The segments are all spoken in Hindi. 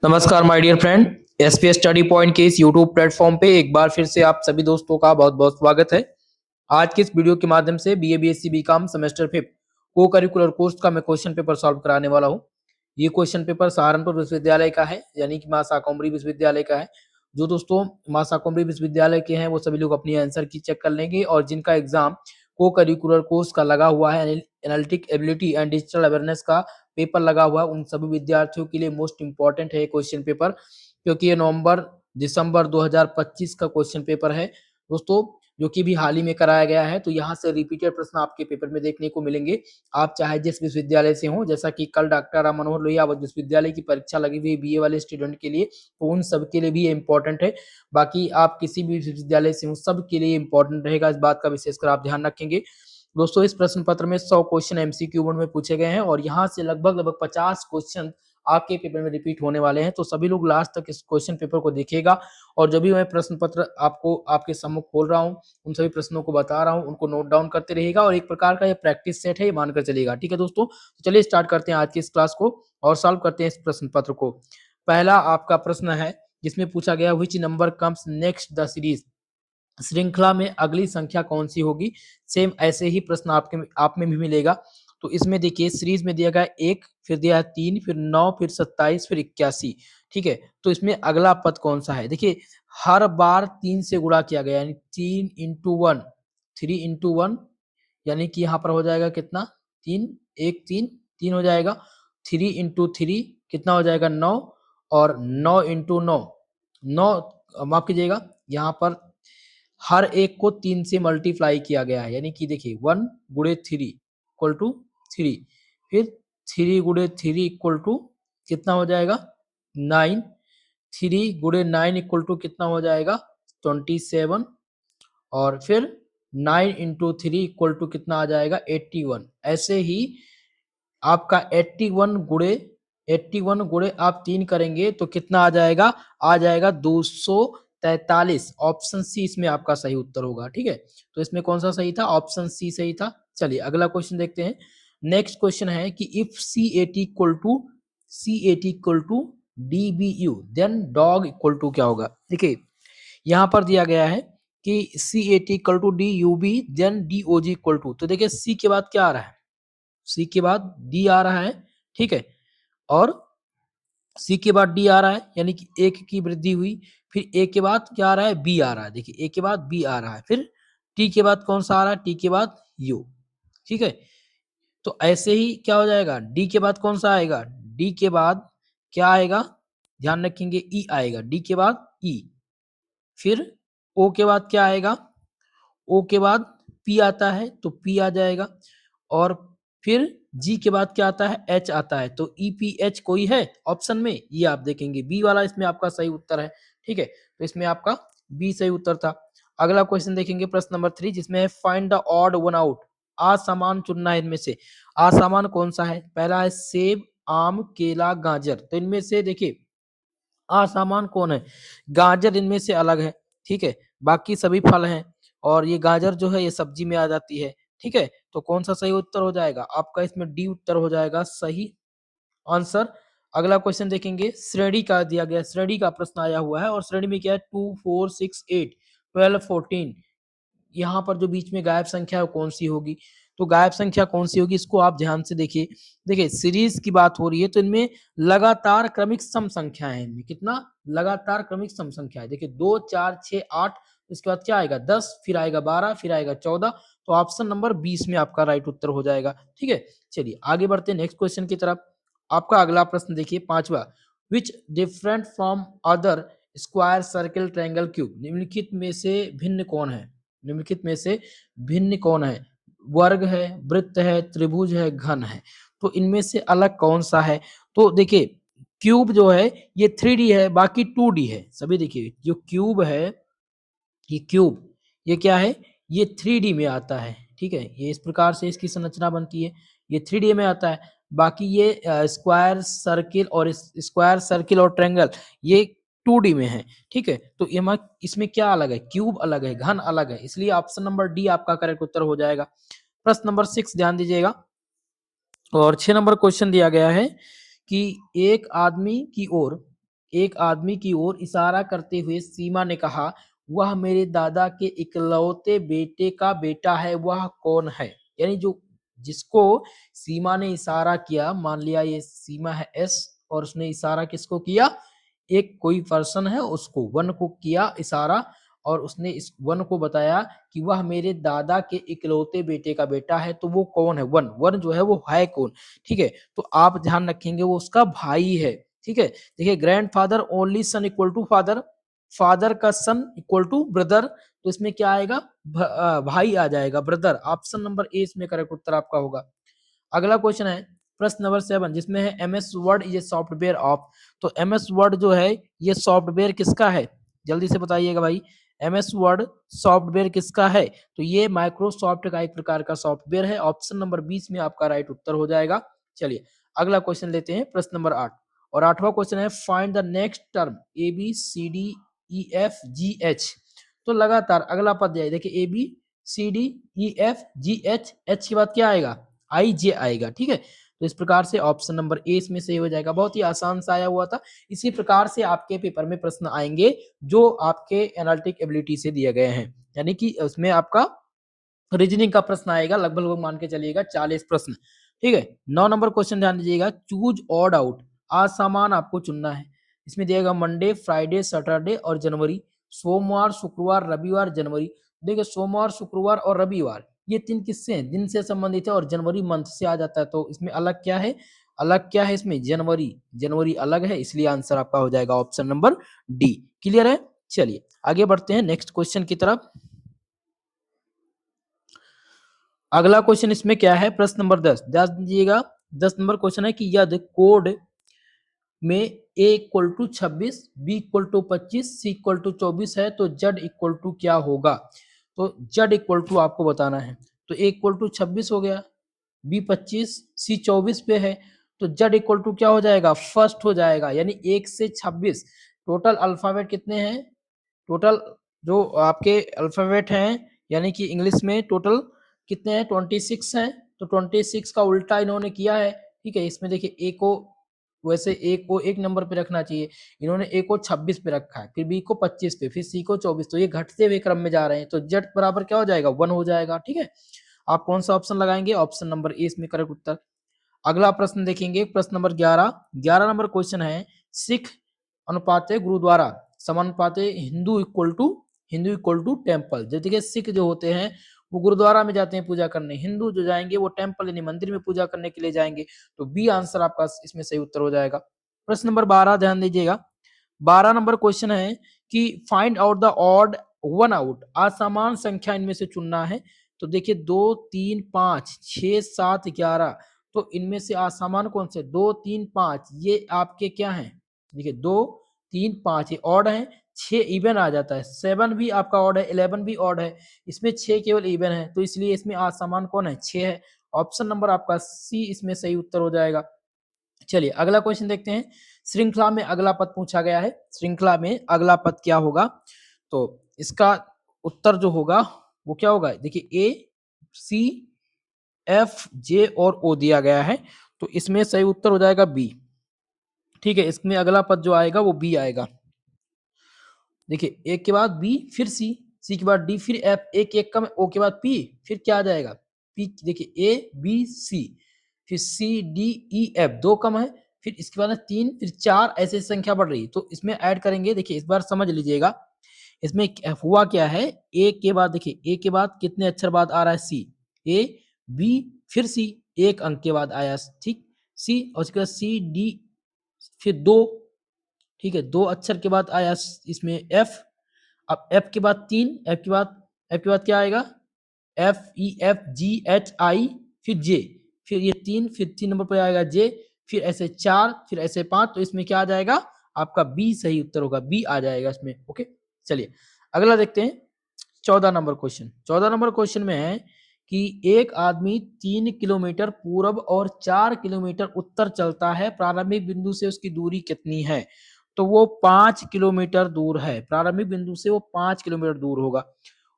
नमस्कार my dear friend, SPS study point के इस यूट्यूब प्लेटफॉर्म पे एक बार फिर से आप सभी दोस्तों का बहुत बहुत स्वागत है। आज के इस वीडियो के माध्यम से बीए बीएससी बीकॉम सेमेस्टर 5 को करिकुलर कोर्स का मैं क्वेश्चन पेपर सॉल्व कराने वाला हूँ। ये क्वेश्चन पेपर सहारनपुर विश्वविद्यालय का है, यानी कि मां शाकंभरी विश्वविद्यालय का है। जो दोस्तों मां शाकंभरी विश्वविद्यालय के हैं वो सभी लोग अपनी आंसर की चेक कर लेंगे, और जिनका एग्जाम को करिकुलर कोर्स का लगा हुआ है, analytic ability and digital awareness का पेपर लगा हुआ है, उन सभी विद्यार्थियों के लिए मोस्ट इंपॉर्टेंट है ये क्वेश्चन पेपर, क्योंकि ये नवंबर दिसंबर 2025 का क्वेश्चन पेपर है दोस्तों, जो कि भी हाल ही में कराया गया है। तो यहाँ से रिपीटेड प्रश्न आपके पेपर में देखने को मिलेंगे। आप चाहे जिस विश्वविद्यालय से हो, जैसा कि कल डॉक्टर राम मनोहर लोहिया विश्वविद्यालय की परीक्षा लगी हुई बीए वाले स्टूडेंट के लिए, तो उन सब के लिए भी इंपॉर्टेंट है। बाकी आप किसी भी विश्वविद्यालय से हो, सब के लिए इंपॉर्टेंट रहेगा, इस बात का विशेषकर आप ध्यान रखेंगे। दोस्तों इस प्रश्न पत्र में 100 क्वेश्चन एमसीक्यू मोड में पूछे गए हैं, और यहाँ से लगभग 50 क्वेश्चन आपके पेपर में रिपीट होने वाले हैं। तो सभी लोग लास्ट तक इस क्वेश्चन पेपर को देखिएगा, और जो भी मैं प्रश्न पत्र आपको आपके सम्मुख खोल रहा हूँ, उन सभी प्रश्नों को बता रहा हूँ, उनको नोट डाउन करते रहिएगा, और एक प्रकार का ये प्रैक्टिस सेट है, ये मानकर चलिएगा। ठीक है दोस्तों, तो चलिए स्टार्ट करते हैं आज की इस क्लास को और सॉल्व करते हैं इस प्रश्न पत्र को। पहला आपका प्रश्न है जिसमें पूछा गया which number comes next the series, श्रृंखला में अगली संख्या कौन सी होगी। सेम ऐसे ही प्रश्न आप में भी मिलेगा। तो इसमें देखिए सीरीज में दिया गया 1, फिर दिया है 3, फिर 9, फिर 27, फिर 81। ठीक है, तो इसमें अगला पद कौन सा है। देखिए हर बार 3 से गुणा किया गया, यानी 3 इंटू 1, 3 इंटू 1, यानी कि यहाँ पर हो जाएगा कितना, 3, 1 3, 3 हो जाएगा। 3 इंटू 3 कितना हो जाएगा, 9, और 9 इंटू 9, 9 माफ कीजिएगा, यहाँ पर हर एक को 3 से मल्टीप्लाई किया गया है, यानी कि देखिए 1 गुणे 3 इक्वल टू 3, फिर 3 गुणे 3 इक्वल टू कितना हो जाएगा 9, 3 गुणे 9 इक्वल टू कितना हो जाएगा 27, और फिर 9 इंटू 3 इक्वल टू कितना आ जाएगा 81। ऐसे ही आपका 81 गुणे आप 3 करेंगे तो कितना आ जाएगा 243। ऑप्शन सी इसमें आपका सही उत्तर होगा। ठीक है, तो इसमें कौन सा सही था, ऑप्शन सी सही था। चलिए अगला क्वेश्चन देखते हैं। नेक्स्ट क्वेश्चन है कि if C A T equal to DBU then dog equal to क्या होगा। देखिए यहाँ पर दिया गया है कि C80 equal to DUB then DOG equal to, तो देखिए सी के बाद क्या आ रहा है, सी के बाद डी आ रहा है। ठीक है, और सी के बाद डी आ रहा है, यानी कि एक की वृद्धि हुई। फिर ए के बाद क्या आ रहा है, बी आ रहा है। देखिए ए के बाद बी आ रहा है, फिर टी के बाद कौन सा आ रहा है, टी के बाद यू। ठीक है, तो ऐसे ही क्या हो जाएगा, डी के बाद कौन सा आएगा, डी के बाद क्या आएगा, ध्यान रखेंगे ई आएगा, डी के बाद ई। फिर ओ के बाद क्या आएगा, ओ के बाद पी आता है तो पी आ जाएगा, और फिर जी के बाद क्या आता है, एच आता है। तो EPH कोई है ऑप्शन में, ये आप देखेंगे बी वाला इसमें आपका सही उत्तर है। ठीक है, तो इसमें आपका बी सही उत्तर था। अगला क्वेश्चन देखेंगे प्रश्न नंबर 3, जिसमें है find the odd one out, असामान चुनना है इनमें से। असामान कौन सा है, पहला है सेब, आम, केला, गाजर। तो इनमें से देखिए असामान कौन है, गाजर इनमें से अलग है। ठीक है, बाकी सभी फल हैं, और ये गाजर जो है ये सब्जी में आ जाती है। ठीक है, तो कौन सा सही उत्तर हो जाएगा आपका, इसमें डी उत्तर हो जाएगा सही आंसर। अगला क्वेश्चन देखेंगे, श्रेणी का दिया गया, श्रेणी का प्रश्न आया हुआ है, और श्रेणी में क्या है 2 4 6 8 12 14। यहाँ पर जो बीच में गायब संख्या है वो कौन सी होगी, तो गायब संख्या कौन सी होगी इसको आप ध्यान से देखिए। देखिए सीरीज की बात हो रही है, तो इनमें लगातार क्रमिक सम संख्या है, इनमें कितना लगातार क्रमिक सम संख्या है। देखिए 2 4 6 8, इसके बाद क्या आएगा 10, फिर आएगा 12, फिर आएगा 14। तो ऑप्शन नंबर 20 में आपका राइट उत्तर हो जाएगा। ठीक है, चलिए आगे बढ़ते हैं नेक्स्ट क्वेश्चन की तरफ। आपका अगला प्रश्न देखिए पांचवा, which different from other square circle triangle cube, निम्नलिखित में से भिन्न कौन है, निम्नलिखित में से भिन्न कौन है, वर्ग है, वृत्त है, त्रिभुज है, घन है। तो इनमें से अलग कौन सा है, तो देखिए क्यूब जो है ये 3D है, बाकी 2D है। सभी देखिए जो क्यूब है, ये क्यूब ये क्या है, ये 3D में आता है। ठीक है, ये इस प्रकार से इसकी संरचना बनती है, ये 3D में आता है। बाकी ये स्क्वायर सर्किल और ट्रायंगल ये 2D में है। ठीक है, तो इसमें क्या अलग है, क्यूब अलग है, घन अलग है, इसलिए ऑप्शन नंबर डी आपका करेक्ट उत्तर हो जाएगा। प्रश्न नंबर 6 ध्यान दीजिएगा, और 6 नंबर क्वेश्चन दिया गया है कि एक आदमी की ओर एक आदमी की ओर इशारा करते हुए सीमा ने कहा, वह मेरे दादा के इकलौते बेटे का बेटा है, वह कौन है? यानी जो जिसको सीमा ने इशारा किया, मान लिया ये सीमा है एस और उसने इशारा किसको किया? एक कोई पर्सन है उसको, वन को किया इशारा और उसने इस वन को बताया कि वह मेरे दादा के इकलौते बेटे का बेटा है, तो वो कौन है? वन वन जो है वो है कौन? ठीक है, तो आप ध्यान रखेंगे वो उसका भाई है। ठीक है, देखिए grandfather only son equal to father, father का सन इक्वल टू ब्रदर, तो इसमें क्या आएगा? भाई आ जाएगा, ब्रदर। ऑप्शन नंबर ए इसमें करेक्ट उत्तर आपका होगा। अगला क्वेश्चन है प्रश्न नंबर 7 जिसमें है M S word is a software of, तो एम एस वर्ड जो है ये सॉफ्टवेयर किसका है? जल्दी से बताइएगा भाई, एम एस वर्ड सॉफ्टवेयर किसका है? तो ये माइक्रोसॉफ्ट का एक प्रकार का सॉफ्टवेयर है। ऑप्शन नंबर 20 में आपका राइट उत्तर हो जाएगा। चलिए अगला क्वेश्चन लेते हैं, प्रश्न नंबर 8 और 8वां क्वेश्चन है find the next term A B C D E F G H, तो लगातार अगला पद जाए, देखिए A B C D E F G H, H के बाद क्या आएगा? आई जे आएगा। ठीक है, तो इस प्रकार से ऑप्शन नंबर ए इसमें सही हो जाएगा। बहुत ही आसान सा आया हुआ था। इसी प्रकार से आपके पेपर में प्रश्न आएंगे जो आपके एनालिटिक एबिलिटी से दिए गए हैं, यानी कि उसमें आपका रीजनिंग का प्रश्न आएगा, लगभग मान के चलिएगा 40 प्रश्न। ठीक है, 9 नंबर क्वेश्चन ध्यान दीजिएगा, चूज ऑड आउट, असामान आपको चुनना है। इसमें दिएगा मंडे, फ्राइडे, सैटरडे और जनवरी, सोमवार, शुक्रवार, रविवार, जनवरी। देखिए सोमवार, शुक्रवार और रविवार ये तीन किससे हैं? दिन से संबंधित है और जनवरी मंथ से आ जाता है, तो इसमें अलग क्या है? अलग क्या है इसमें? जनवरी, जनवरी अलग है, इसलिए आंसर आपका हो जाएगा ऑप्शन नंबर डी। क्लियर है? चलिए आगे बढ़ते हैं नेक्स्ट क्वेश्चन की तरफ। अगला क्वेश्चन इसमें क्या है? प्रश्न नंबर 10 ध्यान दीजिएगा। 10 नंबर क्वेश्चन है कि यदि कोड में A equal to 26, B equal to 25, C equal to 24 है तो जेड इक्वल टू क्या होगा? तो जेड इक्वल टू आपको बताना है। तो ए इक्वल टू 26 हो गया, बी 25, सी 24 पे है, तो जेड इक्वल टू क्या हो जाएगा? फर्स्ट हो जाएगा, यानी 1 से 26। टोटल अल्फाबेट कितने हैं? टोटल जो आपके अल्फाबेट हैं यानी कि इंग्लिश में टोटल कितने हैं? 26 हैं। तो 26 का उल्टा इन्होंने किया है। ठीक है, इसमें देखिए ए को, वैसे ए को एक नंबर पे रखना चाहिए, इन्होंने ए को 26 पे रखा है, फिर बी को 25 पे, फिर सी को 24, तो ये घटते हुए क्रम में जा रहे हैं, तो जेड बराबर क्या हो जाएगा? 1 हो जाएगा। ठीक है, आप कौन सा ऑप्शन लगाएंगे? ऑप्शन नंबर ए इसमें करेक्ट उत्तर। अगला प्रश्न देखेंगे, प्रश्न नंबर 11। 11 नंबर क्वेश्चन है सिख अनुपाते गुरुद्वारा समानुपाते हिंदू इक्वल टू टेम्पल। जैसे देखिए सिख जो होते हैं वो गुरुद्वारा में जाते हैं पूजा करने, हिंदू जो जाएंगे वो टेम्पल यानी मंदिर में पूजा करने के लिए जाएंगे, तो बी आंसर आपका इसमें सही उत्तर हो जाएगा। प्रश्न नंबर 12 ध्यान दीजिएगा। 12 नंबर क्वेश्चन है कि find out the odd one out, असमान संख्या इनमें से चुनना है। तो देखिए 2 3 5 6 7 11, तो इनमें से असामान कौन से? 2 3 5 ये आपके क्या हैं? देखिए 2 3 5 ये ऑड है, 6 इवन आ जाता है, 7 भी आपका ऑड है, 11 भी ऑड है, इसमें 6 केवल इवन है, तो इसलिए इसमें असामान कौन है? 6 है। ऑप्शन नंबर आपका सी इसमें सही उत्तर हो जाएगा। चलिए अगला क्वेश्चन देखते हैं। श्रृंखला में अगला पद पूछा गया है, श्रृंखला में अगला पद क्या होगा? तो इसका उत्तर जो होगा वो क्या होगा? देखिए ए सी एफ जे और ओ दिया गया है, तो इसमें सही उत्तर हो जाएगा बी। ठीक है, इसमें अगला पद जो आएगा वो बी आएगा। देखिए ए के बाद बी फिर सी, सी के बाद डी फिर एफ, एक एक कम ओ के बाद पी, फिर क्या आ जाएगा? पी। देखिए ए बी सी फिर सी डी ई एफ, दो कम है, फिर इसके बाद 3 फिर 4, ऐसे संख्या बढ़ रही है, तो इसमें ऐड करेंगे। देखिए इस बार समझ लीजिएगा इसमें हुआ क्या है। ए के बाद देखिए ए के बाद कितने अक्षर बाद आ रहा है? सी, ए बी फिर सी, एक अंक के बाद आया ठीक सी, और उसके बाद सी डी फिर 2, ठीक है 2 अक्षर के बाद आया इसमें एफ। अब एफ के बाद 3, एफ के बाद क्या आएगा? F E F G H आई फिर जे, फिर ये 3, फिर 3 नंबर पर आएगा जे, फिर ऐसे 4, फिर ऐसे 5, तो इसमें क्या आ जाएगा? आपका बी सही उत्तर होगा, बी आ जाएगा इसमें। ओके चलिए अगला देखते हैं 14 नंबर क्वेश्चन। 14 नंबर क्वेश्चन में है कि एक आदमी 3 किलोमीटर पूर्व और 4 किलोमीटर उत्तर चलता है, प्रारंभिक बिंदु से उसकी दूरी कितनी है? तो वो 5 किलोमीटर दूर है, प्रारंभिक बिंदु से वो 5 किलोमीटर दूर होगा।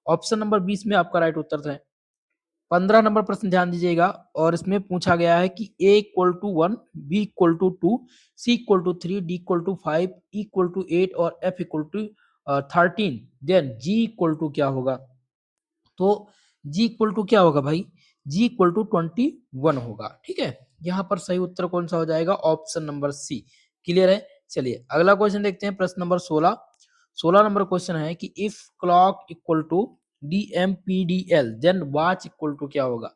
ऑप्शन नंबर 20 में आपका राइट उत्तर है 15 नंबर प्रश्न ध्यान दीजिएगा और इसमें पूछा गया है कि a equal to 1, b equal to 2, c equal to 3, d equal to 5, e equal to 8 और f equal to 13, then g equal to क्या होगा? तो g इक्वल टू क्या होगा भाई? g इक्वल टू 21 होगा। ठीक है, यहाँ पर सही उत्तर कौन सा हो जाएगा? ऑप्शन नंबर सी। क्लियर है? चलिए अगला क्वेश्चन देखते हैं, प्रश्न नंबर 16। 16 नंबर क्वेश्चन है कि if clock equal to DMPDL then watch equal to क्या होगा?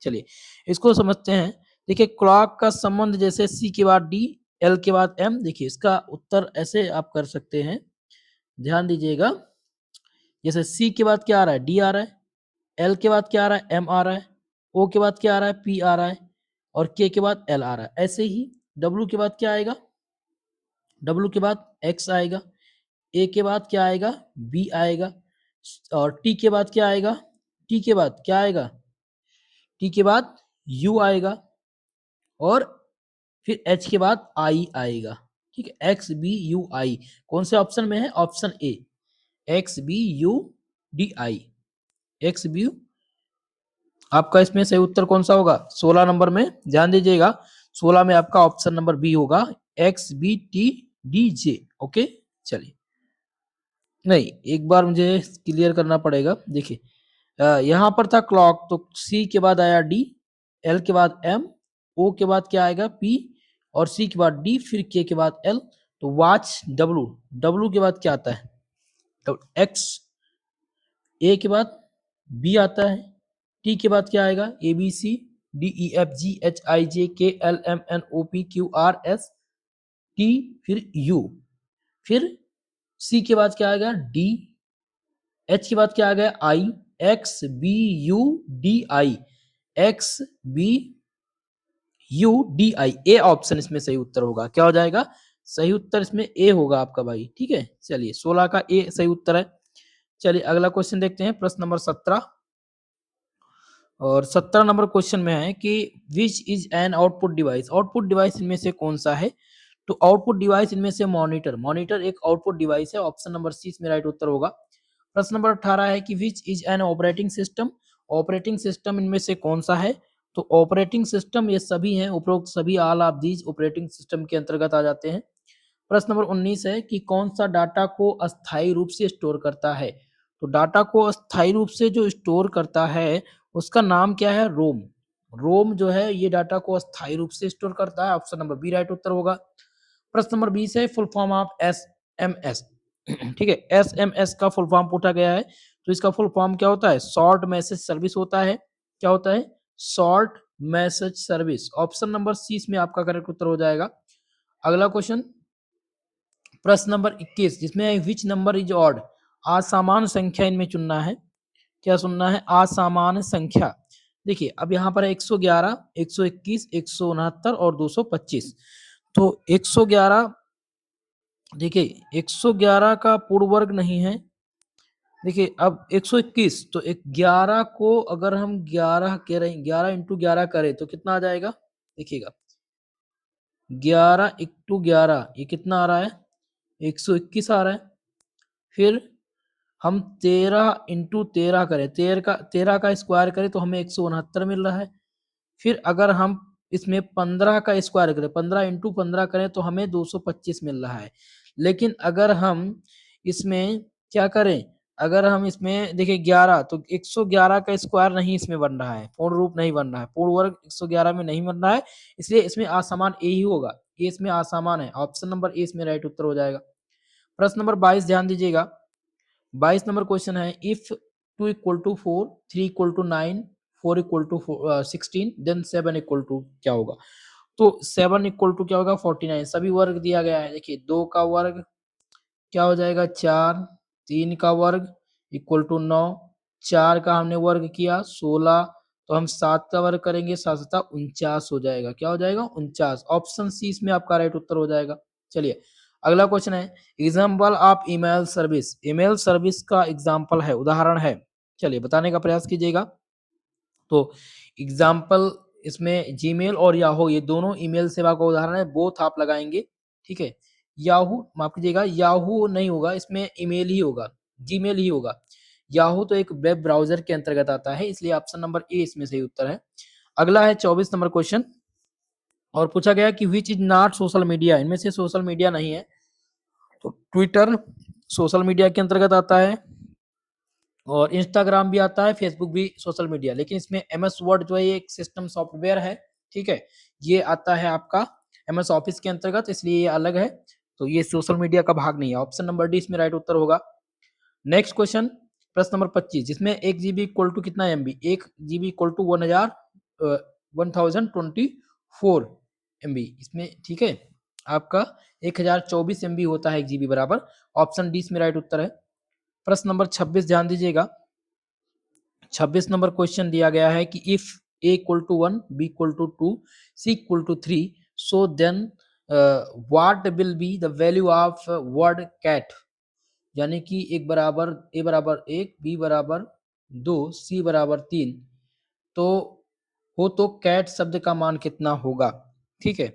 चलिए इसको समझते हैं। देखिए क्लॉक का संबंध जैसे C के बाद D, L के बाद M, देखिए इसका उत्तर ऐसे आप कर सकते हैं, ध्यान दीजिएगा। जैसे C के बाद क्या आ रहा है? D आ रहा है, L के बाद क्या आ रहा है? M आ रहा है, O के बाद क्या आ रहा है? P आ रहा है और K के बाद L आ रहा है। ऐसे ही W के बाद क्या आएगा? W के बाद X आएगा, A के बाद क्या आएगा? B आएगा और T के बाद क्या आएगा? T के बाद क्या आएगा? T के बाद U आएगा और फिर H के बाद I आएगा। ठीक है, X B U I कौन से ऑप्शन में है? Option A, X B U D I, X B U। आपका इसमें सही उत्तर कौन सा होगा? 16 नंबर में ध्यान दीजिएगा, 16 में आपका ऑप्शन नंबर बी होगा, XBTDJ। ओके चलिए, नहीं एक बार मुझे क्लियर करना पड़ेगा। देखिए यहाँ पर था क्लॉक, तो C के बाद आया D, L के बाद M, O के बाद क्या आएगा? P और C के बाद D, फिर K के बाद L, तो वॉच W, W के बाद क्या आता है? X, A के बाद B आता है, T के बाद क्या आएगा? ABC, DEFG HIJ KLMNOPQRS T, फिर U, फिर C के बाद क्या आएगा? D, H के बाद क्या आ गया? I, XBUDI, XBUDI। A option इसमें सही उत्तर होगा। क्या हो जाएगा? सही उत्तर इसमें ए होगा आपका भाई। ठीक है, चलिए 16 का ए सही उत्तर है। चलिए अगला क्वेश्चन देखते हैं, प्रश्न नंबर 17। और 17 नंबर क्वेश्चन में है कि which is an output device? Output device इनमें से कौन सा है? तो आउटपुट डिवाइस इनमें से मॉनिटर, मॉनिटर एक आउटपुट डिवाइस है। ऑप्शन नंबर सी इसमें राइट उत्तर होगा। प्रश्न नंबर 18 है कि which is an operating system? Operating system इनमें से कौन सा है? तो ऑपरेटिंग सिस्टम ये सभी हैं, उपरोक्त सभी all of these operating system के अंतर्गत आ जाते हैं। प्रश्न नंबर 19 है कि कौन सा डाटा को अस्थायी रूप से स्टोर करता है? तो डाटा को अस्थायी रूप से जो स्टोर करता है उसका नाम क्या है? रोम। रोम जो है ये डाटा को अस्थायी रूप से स्टोर करता है। ऑप्शन नंबर बी राइट उत्तर होगा। प्रश्न नंबर 20 है फुल फॉर्म ऑफ SMS। ठीक है, SMS का फुल फॉर्म पूछा गया है, तो इसका फुल फॉर्म क्या होता है? शॉर्ट मैसेज सर्विस होता है। क्या होता है? Short message service. Option number C इसमें आपका करेक्ट उत्तर हो जाएगा। अगला क्वेश्चन, प्रश्न नंबर 21, जिसमें विच नंबर इज ऑड? असामान्य संख्या इनमें चुनना है। क्या सुनना है? असामान्य संख्या। देखिए अब यहाँ पर 111, 121, 169 और 225। तो 111, देखिए 111 का पूर्ण वर्ग नहीं है। देखिए अब 121, तो 11 को अगर हम 11 कह रहे हैं, 11 इंटू 11 करें तो कितना आ जाएगा? देखिएगा 11 इंटू 11 ये कितना आ रहा है? 121 आ रहा है। फिर हम 13 इंटू 13 करें, 13 का स्क्वायर करें तो हमें 169 मिल रहा है। फिर अगर हम इसमें 15 का स्क्वायर करें, 15 इंटू 15 करें तो हमें 225 मिल रहा है। लेकिन अगर हम इसमें क्या करें, अगर हम इसमें देखिए 11, तो 111 का स्क्वायर नहीं इसमें बन रहा है, पूर्ण रूप नहीं बन रहा है, पूर्ण वर्ग 111 में नहीं बन रहा है, इसलिए इसमें असमान ए ही होगा। ये इसमें असमान है। ऑप्शन नंबर ए इसमें राइट उत्तर हो जाएगा। प्रश्न नंबर 22 ध्यान दीजिएगा। 22 नंबर क्वेश्चन है if 2 equal to 4, 3 equal to 9, 4 equal to 16, then 7 equal to क्या होगा? तो 7 इक्वल टू क्या होगा? 49। सभी वर्ग दिया गया है। देखिए 2 का वर्ग क्या हो जाएगा? 4, 3 का वर्ग इक्वल टू 9, 4 का हमने वर्ग किया 16, तो हम 7 का वर्ग करेंगे, 7 7 49 हो जाएगा। क्या हो जाएगा? 49। ऑप्शन सी इसमें आपका राइट उत्तर हो जाएगा। चलिए अगला क्वेश्चन है example of email service. Email service का एग्जाम्पल है, उदाहरण है। चलिए बताने का प्रयास कीजिएगा। तो एग्जाम्पल इसमें जीमेल और याहू ये दोनों ईमेल सेवा का उदाहरण है, बोथ आप लगाएंगे। ठीक है, याहू माफ कीजिएगा, याहू नहीं होगा, इसमें ईमेल ही होगा, जीमेल ही होगा। याहू तो एक वेब ब्राउजर के अंतर्गत आता है, इसलिए ऑप्शन नंबर ए इसमें सही उत्तर है। अगला है 24 नंबर क्वेश्चन, और पूछा गया कि which is not social media, इनमें से सोशल मीडिया नहीं है। तो ट्विटर सोशल मीडिया के अंतर्गत आता है, और इंस्टाग्राम भी आता है, फेसबुक भी सोशल मीडिया, लेकिन इसमें एमएस वर्ड जो है ये एक सिस्टम सॉफ्टवेयर है, ठीक है, ये आता है आपका एमएस ऑफिस के अंतर्गत, इसलिए ये अलग है, तो ये सोशल मीडिया का भाग नहीं है। ऑप्शन नंबर डी इसमें राइट उत्तर होगा। नेक्स्ट क्वेश्चन, प्रश्न नंबर 25, जिसमें 1 GB इक्वल टू कितना MB, 1 GB equal to 1024 MB इसमें, ठीक है, आपका 1024 MB होता है 1 GB बराबर। ऑप्शन डी इसमें राइट उत्तर है। प्रश्न नंबर 26 ध्यान दीजिएगा। 26 नंबर क्वेश्चन दिया गया है कि if a equal to 1, b equal to 2, c equal to 3, so then what will be the value of word cat, यानी कि एक बराबर a बराबर 1, b बराबर 2, c बराबर 3, तो हो तो कैट शब्द का मान कितना होगा, ठीक है।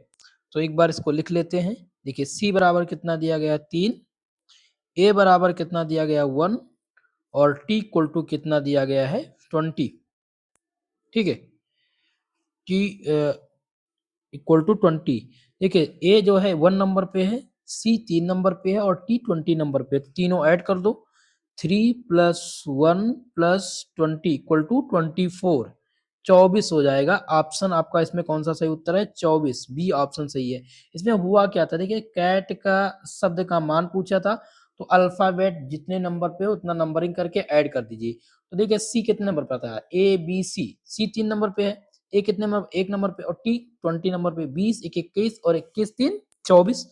तो एक बार इसको लिख लेते हैं। देखिए c बराबर कितना दिया गया 3, a बराबर कितना दिया गया 1, और t इक्वल टू कितना दिया गया है 20, ठीक है, t इक्वल टू 20। देखिए a जो है 1 नंबर पे है, c 3 नंबर पे है, और t 20 नंबर पे, तो तीनों ऐड कर दो, 3 + 1 + 20 इक्वल टू 24, 24 हो जाएगा। ऑप्शन आपका इसमें कौन सा सही उत्तर है, 24, बी ऑप्शन सही है। इसमें हुआ क्या था, देखिए कैट का शब्द का मान पूछा था, तो अल्फाबेट जितने नंबर पे उतना नंबरिंग करके ऐड कर दीजिए। तो देखिए सी कितने नंबर पे आता है, ए बी सी, सी 3 नंबर पे है, ए कितने नंबर, 1 नंबर पे, और टी 20 नंबर पे, 20, 1 21, और 21 3 24,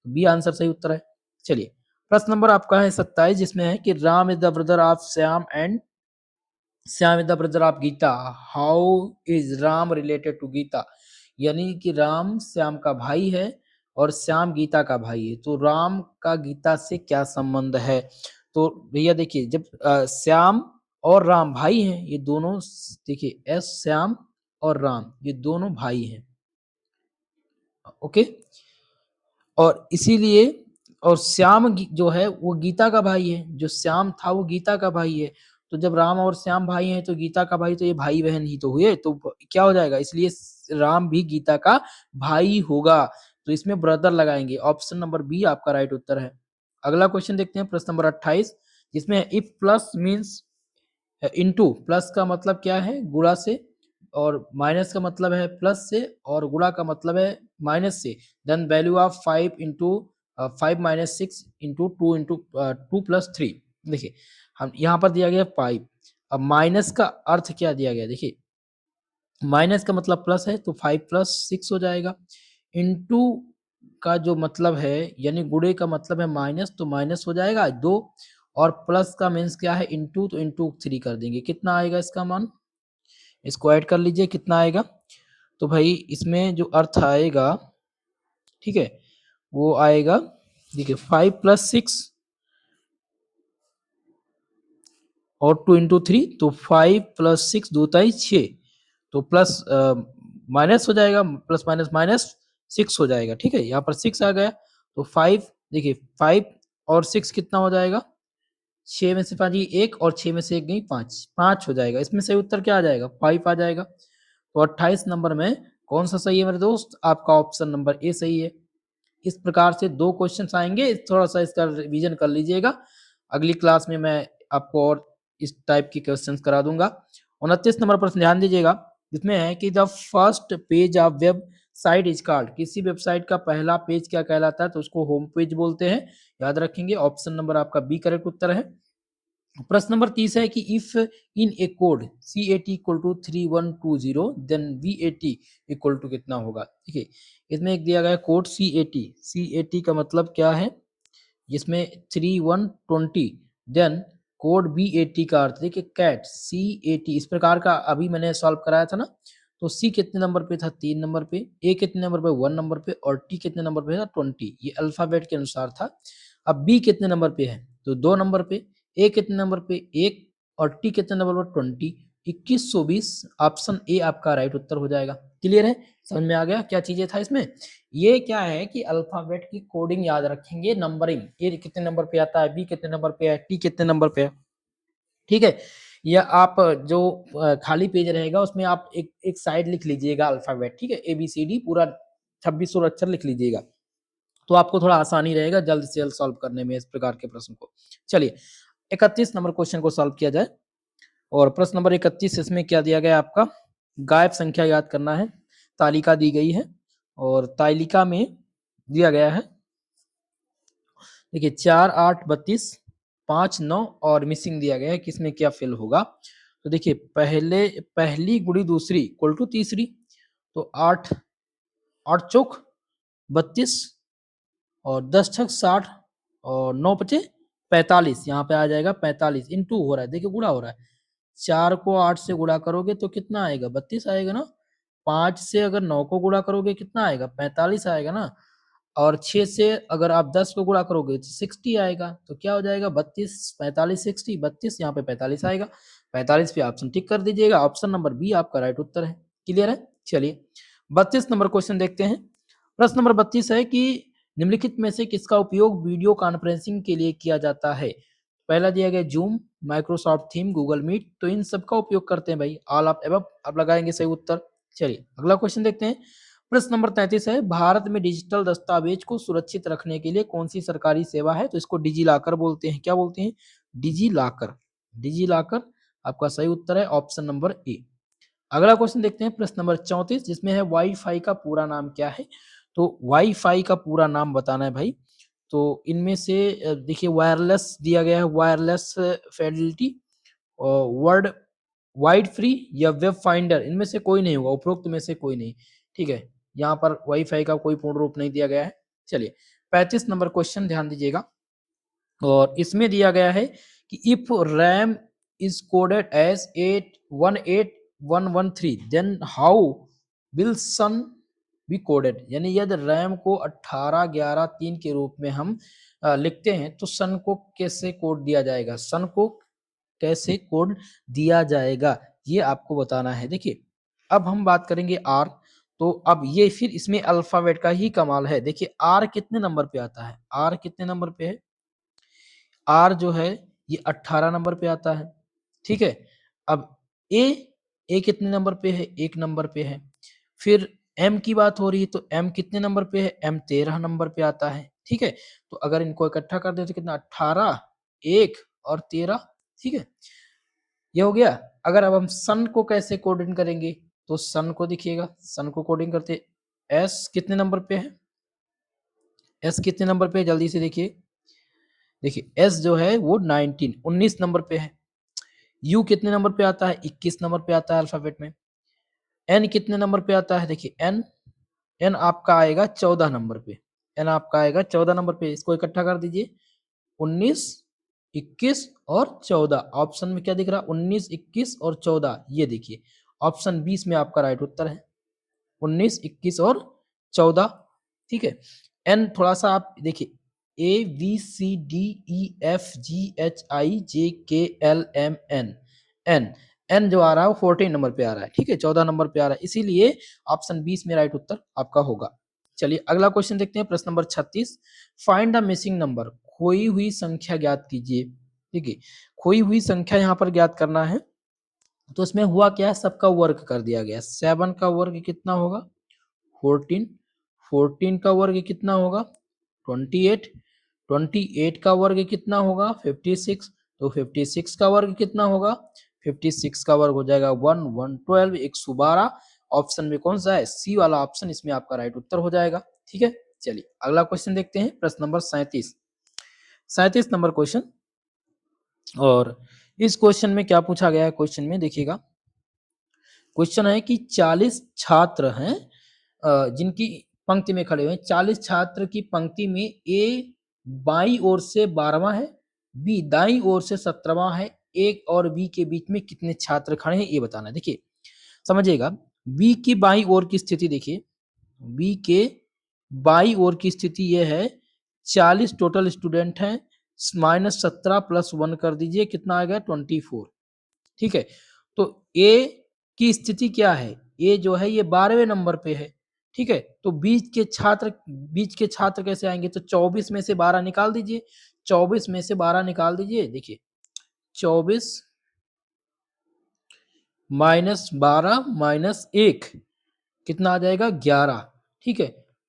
बी आंसर सही उत्तर है। चलिए प्रश्न नंबर आपका है 27, जिसमें है कि Ram is the brother of Shyam and Shyam is the brother of Gita, how is Ram related to Gita, यानी कि राम श्याम का भाई है और श्याम गीता का भाई है, तो राम का गीता से क्या संबंध है। तो भैया देखिए जब श्याम और राम भाई हैं, ये दोनों, देखिए एस श्याम और राम ये दोनों भाई हैं, ओके, और इसीलिए, और श्याम जो है वो गीता का भाई है, जो श्याम था वो गीता का भाई है, तो जब राम और श्याम भाई हैं तो गीता का भाई, तो ये भाई बहन ही तो हुए, तो क्या हो जाएगा, इसलिए राम भी गीता का भाई होगा, तो इसमें ब्रदर लगाएंगे। ऑप्शन नंबर बी आपका राइट उत्तर है। अगला क्वेश्चन देखते हैं, प्रश्न नंबर 28, जिसमें if plus means into, plus का मतलब क्या है गुणा से, और माइनस का मतलब है प्लस से, और गुणा का मतलब है माइनस से, then value of 5 into 5 minus 6 into 2 into 2 + 3। देखिए हम यहाँ पर दिया गया 5, अब माइनस का अर्थ क्या दिया गया, देखिए माइनस का मतलब प्लस है, तो 5 + 6 हो जाएगा, इंटू का जो मतलब है यानी गुणे का मतलब है माइनस, तो माइनस हो जाएगा 2, और प्लस का मीन्स क्या है इंटू, तो इंटू 3 कर देंगे, कितना आएगा इसका मान, इसको ऐड कर लीजिए कितना आएगा। तो भाई इसमें जो अर्थ आएगा, ठीक है, वो आएगा, देखिए 5 + 6 और 2 इंटू 3, तो 5 + 6 2 × 6, तो प्लस माइनस हो जाएगा, प्लस माइनस माइनस 6 हो जाएगा, ठीक है, यहाँ पर 6 आ गया, तो 5, देखिए 5 और 6 कितना हो जाएगा, 6 में से 5 गई 1, और 6 में से 1 गई 5, 5 हो जाएगा। इसमें सही उत्तर क्या आ जाएगा, 5 आ जाएगा। तो 28 नंबर में कौन सा सही है मेरे दोस्त, आपका ऑप्शन नंबर ए सही है। इस प्रकार से 2 क्वेश्चंस आएंगे, थोड़ा सा इसका रिवीजन कर लीजिएगा, अगली क्लास में मैं आपको और इस टाइप की क्वेश्चंस करा दूंगा। 29 नंबर पर ध्यान दीजिएगा, जिसमें है कि the first page of web site is called, किसी वेबसाइट का पहला पेज क्या कहलाता है, तो उसको होम पेज बोलते हैं, याद रखेंगे। ऑप्शन नंबर आपका बी करेक्ट उत्तर है। प्रश्न नंबर 30 है कि if in a code CAT equal to 3120 then VAT equal to कितना होगा। देखिए इसमें एक दिया गया कोड CAT का मतलब क्या है, जिसमें 3120 देन कोड BAT का अर्थ, देखिए कैट CAT इस प्रकार का अभी मैंने सॉल्व कराया था ना। तो C कितने नंबर पे था, 3 नंबर पे, A कितने नंबर पे, 1 नंबर पे, और T कितने नंबर पे था, 20, ये अल्फाबेट के अनुसार था। अब B कितने नंबर पे है, तो 2 नंबर पे, A कितने नंबर पे 1, और T कितने नंबर पर 20, 2120, ऑप्शन ए आपका राइट उत्तर हो जाएगा। क्लियर है, समझ में आ गया क्या चीजें था इसमें। ये क्या है कि अल्फाबेट की कोडिंग याद रखेंगे, नंबरिंग, ए कितने नंबर पे आता है, बी कितने नंबर पे है, टी कितने नंबर पे है, ठीक है। या आप जो खाली पेज रहेगा उसमें आप एक साइड लिख लीजिएगा अल्फाबेट, ठीक है, ABCD पूरा 2600 अक्षर लिख लीजिएगा, तो आपको थोड़ा आसानी रहेगा जल्द से जल्द सॉल्व करने में इस प्रकार के प्रश्न को। चलिए 31 नंबर क्वेश्चन को सॉल्व किया जाए। और प्रश्न नंबर 31 इसमें क्या दिया गया है आपका, गायब संख्या याद करना है। तालिका दी गई है और तालिका में दिया गया है, देखिए 4 8 32 5 9 और मिसिंग दिया गया है, किसमें क्या फिल होगा। तो देखिए पहली गुड़ी दूसरी इक्वल टू तीसरी, तो 8 8 चौक 32 और 10 छक 60 और 9 पचे 45, यहाँ पे आ जाएगा 45 इंटू हो रहा है, देखिए गुणा हो रहा है। 4 को 8 से गुणा करोगे तो कितना आएगा, 32 आएगा ना। 5 से अगर 9 को गुणा करोगे कितना आएगा, 45 आएगा ना। और 6 से अगर आप 10 को गुणा करोगे तो 60 आएगा। तो क्या हो जाएगा, 32 45 60 32, यहाँ पे 45 आएगा। 45 पे ऑप्शन टिक कर दीजिएगा, ऑप्शन नंबर बी आपका राइट उत्तर है। क्लियर है। चलिए 32 नंबर क्वेश्चन देखते हैं। प्रश्न नंबर 32 है कि निम्नलिखित में से किसका उपयोग वीडियो कॉन्फ्रेंसिंग के लिए किया जाता है। पहला दिया गया Zoom, Microsoft Teams, Google Meet, तो इन सब का उपयोग करते हैं भाई, ऑल ऑफ एबव आप लगाएंगे सही उत्तर। चलिए अगला क्वेश्चन देखते हैं। प्रश्न नंबर 33 है, भारत में डिजिटल दस्तावेज को सुरक्षित रखने के लिए कौन सी सरकारी सेवा है। तो इसको डिजी लॉकर बोलते हैं। क्या बोलते हैं, डिजी लॉकर। डिजी लॉकर आपका सही उत्तर है, ऑप्शन नंबर ए। अगला क्वेश्चन देखते हैं प्रश्न नंबर 34, जिसमें है वाईफाई का पूरा नाम क्या है। तो वाईफाई का पूरा नाम बताना है भाई। तो इनमें से देखिए वायरलेस दिया गया है, वायरलेस फिडेलिटी और वर्ड वाइड फ्री या वेब फाइंडर, इनमें से कोई नहीं होगा, उपरोक्त में से कोई नहीं। ठीक है, यहाँ पर वाईफाई का कोई पूर्ण रूप नहीं दिया गया है। चलिए 35 नंबर क्वेश्चन ध्यान दीजिएगा और इसमें दिया गया है कि if ram is coded as 818113 then how will son be coded. यानी यदि रैम को 18 11 3 के रूप में हम लिखते हैं तो सन को कैसे कोड दिया जाएगा, सन को कैसे कोड दिया जाएगा, ये आपको बताना है। देखिए अब हम बात करेंगे आर, तो अब ये फिर इसमें अल्फाबेट का ही कमाल है। देखिए आर कितने नंबर पे आता है, आर कितने नंबर पे है, आर जो है ये 18 नंबर पे आता है। ठीक है, अब ए कितने नंबर पे है, 1 नंबर पे है। फिर एम की बात हो रही है तो एम कितने नंबर पे है, एम 13 नंबर पे आता है। ठीक है, तो अगर इनको इकट्ठा कर दे तो कितना 18 1 और 13। ठीक है, ये हो गया। अगर अब हम सन को कैसे कोडिंग करेंगे, तो सन को देखिएगा, सन को कोडिंग करते एस कितने नंबर पे है, एस कितने नंबर पे है जल्दी से देखिए। देखिए एस जो है वो 19 नंबर पे है। यू कितने नंबर पे आता है, 21 नंबर पे आता है अल्फाबेट में। एन कितने नंबर पे आता है, देखिए एन, एन आपका आएगा 14 नंबर पे, एन आपका आएगा 14 नंबर पे। इसको इकट्ठा कर दीजिए, 19 21 और 14। ऑप्शन में क्या दिख रहा है, 19 21 और 14, ये देखिए ऑप्शन 20 में आपका राइट उत्तर है, 19 21 और 14। ठीक है, एन थोड़ा सा आप देखिए, A B C D E F G H I J K L M N, N N जो आ रहा है वो 14 नंबर पे आ रहा है। ठीक है, 14 नंबर पे आ रहा है, इसीलिए ऑप्शन 20 में राइट उत्तर आपका होगा। चलिए अगला क्वेश्चन देखते हैं, प्रश्न number 36, find the missing number, खोई हुई संख्या ज्ञात कीजिए। ठीक है, खोई हुई संख्या यहाँ पर ज्ञात करना है। तो इसमें हुआ क्या है, सबका वर्ग कर दिया गया। 7 का वर्ग कितना होगा, 14, 14 का वर्ग कितना होगा, 28, 28 का वर्ग कितना होगा, 56, तो 56 का वर्ग कितना होगा, 56 का वर्ग हो जाएगा 1 112 112। ऑप्शन में कौन सा है, सी वाला ऑप्शन इसमें आपका राइट उत्तर हो जाएगा। ठीक है, चलिए अगला क्वेश्चन देखते हैं, प्रश्न नंबर 37, 37 नंबर क्वेश्चन। और इस क्वेश्चन में क्या पूछा गया है, क्वेश्चन में देखिएगा, क्वेश्चन है कि 40 छात्र हैं जिनकी पंक्ति में खड़े हुए हैं। 40 छात्र की पंक्ति में ए बाई ओर से 12वां है, बी दाई ओर से 17वां है, एक और बी के बीच में कितने छात्र खड़े हैं ये बताना है। देखिए समझिएगा, बी की बाई ओर की स्थिति देखिए, बी के बाई ओर की स्थिति ये है, 40 टोटल स्टूडेंट हैं, -17 + 1 कर दीजिए, कितना आ गया 24। ठीक है, तो ए की स्थिति क्या है, ए जो है ये 12वें नंबर पे है। ठीक है, तो बीच के छात्र कैसे आएंगे, तो 24 में से 12 निकाल दीजिए, 24 में से 12 निकाल दीजिए। देखिए 24 -12 -1 कितना आ जाएगा 11। ठीक है,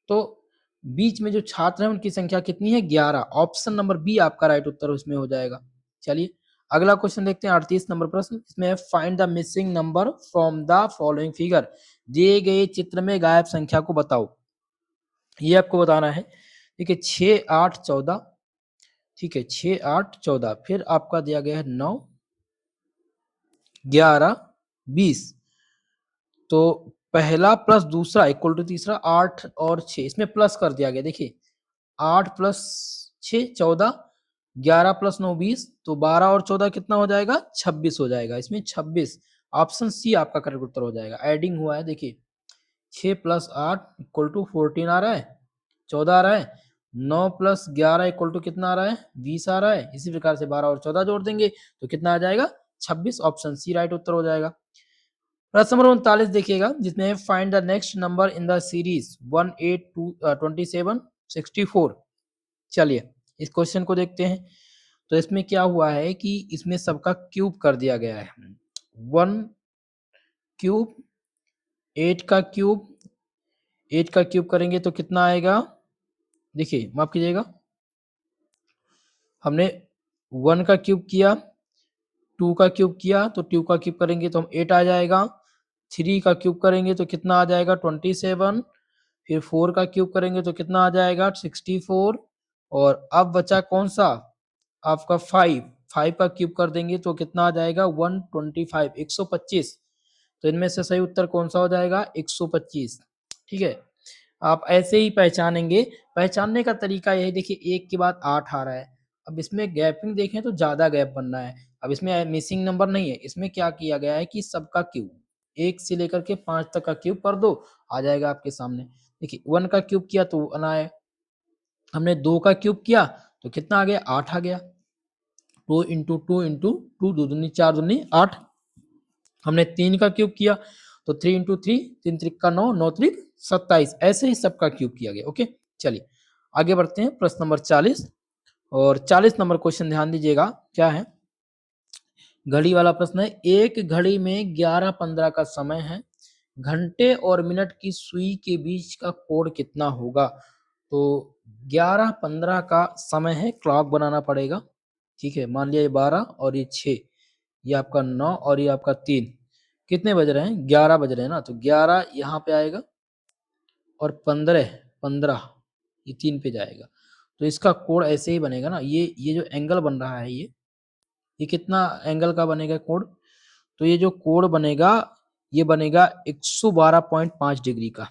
तो बीच में जो छात्र हैं उनकी संख्या कितनी है 11। ऑप्शन नंबर बी आपका राइट उत्तर उसमें हो जाएगा। चलिए अगला क्वेश्चन देखते हैं 38 नंबर प्रश्न। इसमें है find the missing number from the following figure. दिए गए चित्र में गायब संख्या को बताओ। ये आपको बताना है। ठीक है 6 8 14। ठीक है 6 8 14 फिर आपका दिया गया है 9 11 20। तो पहला प्लस दूसरा इक्वल टू तीसरा 8 और 6 इसमें प्लस कर दिया गया। देखिए 8 प्लस 6 14 11 प्लस 9 20 तो 12 और 14 कितना हो जाएगा 26 हो जाएगा। इसमें 26 ऑप्शन सी आपका करेक्ट उत्तर हो जाएगा। एडिंग हुआ है देखिए 6 प्लस 8 इक्वल टू 14 आ रहा है 14 आ रहा है 9 प्लस 11 इक्वल टू कितना आ रहा है 20 आ रहा है। इसी प्रकार से 12 और 14 जोड़ देंगे तो कितना आ जाएगा 26। ऑप्शन सी राइट उत्तर हो जाएगा। प्रश्न नंबर 39 देखिएगा जिसमें find the next number in the series 1 8 2 27 64। चलिए इस क्वेश्चन को देखते हैं। तो इसमें क्या हुआ है कि इसमें सबका क्यूब कर दिया गया है। 1 क्यूब 8 का क्यूब 8 का क्यूब करेंगे तो कितना आएगा। देखिए माफ कीजिएगा हमने 1 का क्यूब किया 2 का क्यूब किया तो 2 का क्यूब करेंगे तो हम 8 आ जाएगा। 3 का क्यूब करेंगे तो कितना आ जाएगा 27। फिर 4 का क्यूब करेंगे तो कितना आ जाएगा 64। और अब बचा कौन सा आपका 5 का क्यूब कर देंगे तो कितना आ जाएगा 125 125। तो इनमें से सही उत्तर कौन सा हो जाएगा 125। ठीक है आप ऐसे ही पहचानेंगे। पहचानने का तरीका यही देखिए 1 के बाद 8 आ रहा है। अब इसमें गैपिंग देखें तो ज्यादा गैप बन रहा है। अब इसमें मिसिंग नंबर नहीं है। इसमें क्या किया गया है कि सबका क्यूब 1 से लेकर के 5 तक का क्यूब कर दो आ जाएगा आपके सामने। देखिए 1 का क्यूब किया तो 1 आया। हमने 2 का क्यूब किया तो कितना आ गया 8 आ गया। 2 इंटू 2 इंटू 2 2 दूनी 4 दूनी 8। हमने 3 का क्यूब किया तो 3 इंटू 3 3 त्रिक का 9 9 त्रिक 27। ऐसे ही सबका क्यूब किया गया। ओके चलिए आगे बढ़ते हैं प्रश्न नंबर 40 और 40 नंबर क्वेश्चन ध्यान दीजिएगा क्या है। घड़ी वाला प्रश्न है। एक घड़ी में 11:15 का समय है। घंटे और मिनट की सुई के बीच का कोण कितना होगा। तो 11:15 का समय है क्लॉक बनाना पड़ेगा। ठीक है मान लिया ये 12 और ये 6 ये आपका 9 और ये आपका 3 कितने बज रहे हैं 11 बज रहे हैं ना। तो 11 यहाँ पे आएगा और 15 15 ये 3 पे जाएगा। तो इसका कोण ऐसे ही बनेगा ना। ये जो एंगल बन रहा है ये कितना एंगल का बनेगा कोण। तो ये जो कोण बनेगा ये बनेगा 112.5 डिग्री का।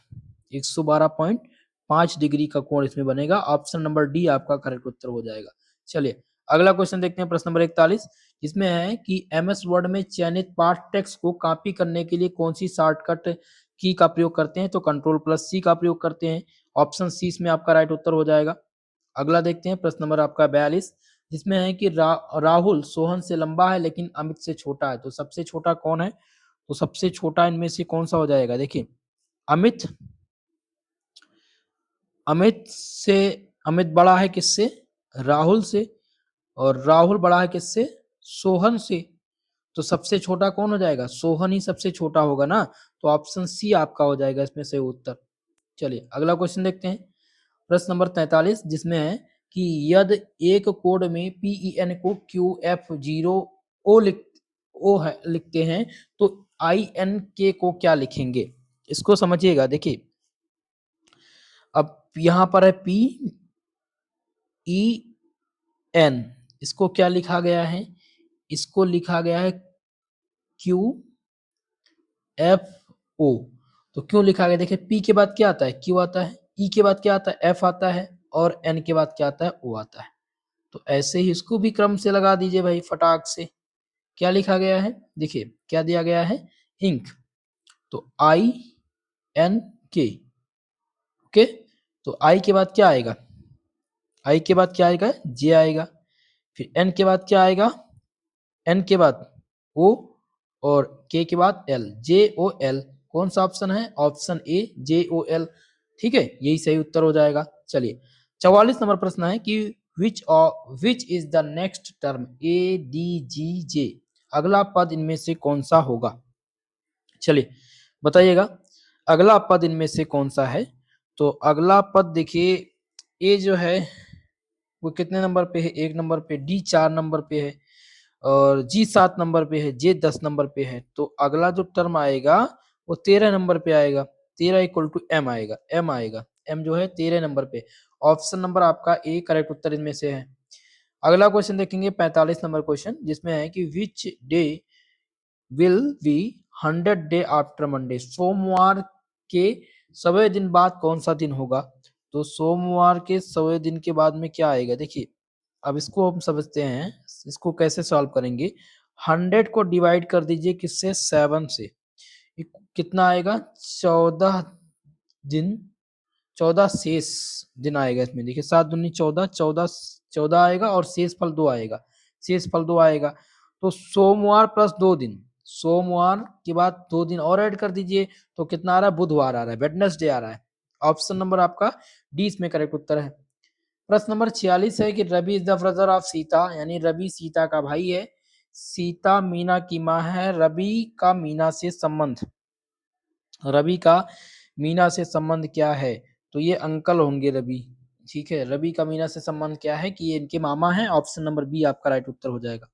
112.5 डिग्री का कोण इसमें बनेगा। ऑप्शन नंबर डी आपका करेक्ट उत्तर हो जाएगा। चलिए अगला क्वेश्चन देखते हैं प्रश्न नंबर 41 इसमें है कि एमएस वर्ड में चयनित पाठ टेक्स्ट को कॉपी करने के लिए कौन सी शॉर्टकट की का प्रयोग करते हैं। तो कंट्रोल प्लस सी का प्रयोग करते हैं। ऑप्शन सी इसमें आपका राइट उत्तर हो जाएगा। अगला देखते हैं प्रश्न नंबर आपका 42 जिसमें है कि राहुल सोहन से लंबा है लेकिन अमित से छोटा है। तो सबसे छोटा कौन है। तो सबसे छोटा इनमें से कौन सा हो जाएगा। देखिए अमित अमित से अमित बड़ा है किससे राहुल से और राहुल बड़ा है किससे सोहन से। तो सबसे छोटा कौन हो जाएगा सोहन ही सबसे छोटा होगा ना। तो ऑप्शन सी आपका हो जाएगा इसमें से उत्तर। चलिए अगला क्वेश्चन देखते हैं प्रश्न नंबर 43 जिसमें है कि यदि एक कोड में PEN को QF0 O लिखते हैं तो INK को क्या लिखेंगे। इसको समझिएगा। देखिए अब यहां पर है PEN इसको क्या लिखा गया है इसको लिखा गया है QFO। तो क्यों लिखा गया देखिए P के बाद क्या आता है Q आता है E के बाद क्या आता है F आता है और N के बाद क्या आता है O आता है। तो ऐसे ही इसको भी क्रम से लगा दीजिए भाई फटाक से। क्या लिखा गया है देखिए क्या दिया गया है इंक। तो INK ओके। तो I के बाद क्या आएगा I के बाद क्या आएगा J आएगा। फिर N के बाद क्या आएगा N के बाद O और K के बाद L JOL। कौन सा ऑप्शन है ऑप्शन ए JOL। ठीक है यही सही उत्तर हो जाएगा। चलिए 44 नंबर प्रश्न है कि which is the next term ADGJ। अगला पद इनमें से कौन सा होगा। चलिए बताइएगा अगला पद इनमें से कौन सा है। तो अगला पद देखिए, ए जो है वो कितने नंबर पे है, 1 नंबर पे, डी 4 नंबर पे है और जी 7 नंबर पे है, जे 10 नंबर पे है। तो अगला जो टर्म आएगा वो 13 नंबर पे आएगा, 13 इक्वल टू एम आएगा, एम आएगा, एम जो है 13 नंबर पे। ऑप्शन नंबर आपका ए करेक्ट उत्तर इनमें से है। अगला क्वेश्चन देखेंगे 45 नंबर क्वेश्चन, जिसमें है कि which day will be 100 day after Monday, सोमवार के 100वें दिन बाद कौन सा दिन होगा। तो सोमवार के 100वें दिन के बाद में क्या आएगा, देखिए अब इसको हम समझते हैं, इसको कैसे सॉल्व करेंगे। 100 को डिवाइड कर दीजिए किससे, 7 से, कितना आएगा 14 दिन, 14 शेष दिन आएगा इसमें। देखिए 7 दूनी 14, 14 आएगा और शेष फल 2 आएगा, शेष फल 2 आएगा। तो सोमवार प्लस 2 दिन, सोमवार के बाद 2 दिन और ऐड कर दीजिए तो कितना आ रहा है, बुधवार आ रहा है, वेडनेसडे आ रहा है। ऑप्शन नंबर आपका डी इसमें करेक्ट उत्तर है। प्रश्न नंबर 46 है कि Ravi is the brother of Sita, यानी रवि सीता का भाई है, सीता मीना की माँ है, रवि का मीना से संबंध, रवि का मीना से संबंध क्या है। तो ये अंकल होंगे रवि, ठीक है, रवि का मीना से संबंध क्या है कि ये इनके मामा हैं। ऑप्शन नंबर बी आपका राइट उत्तर हो जाएगा।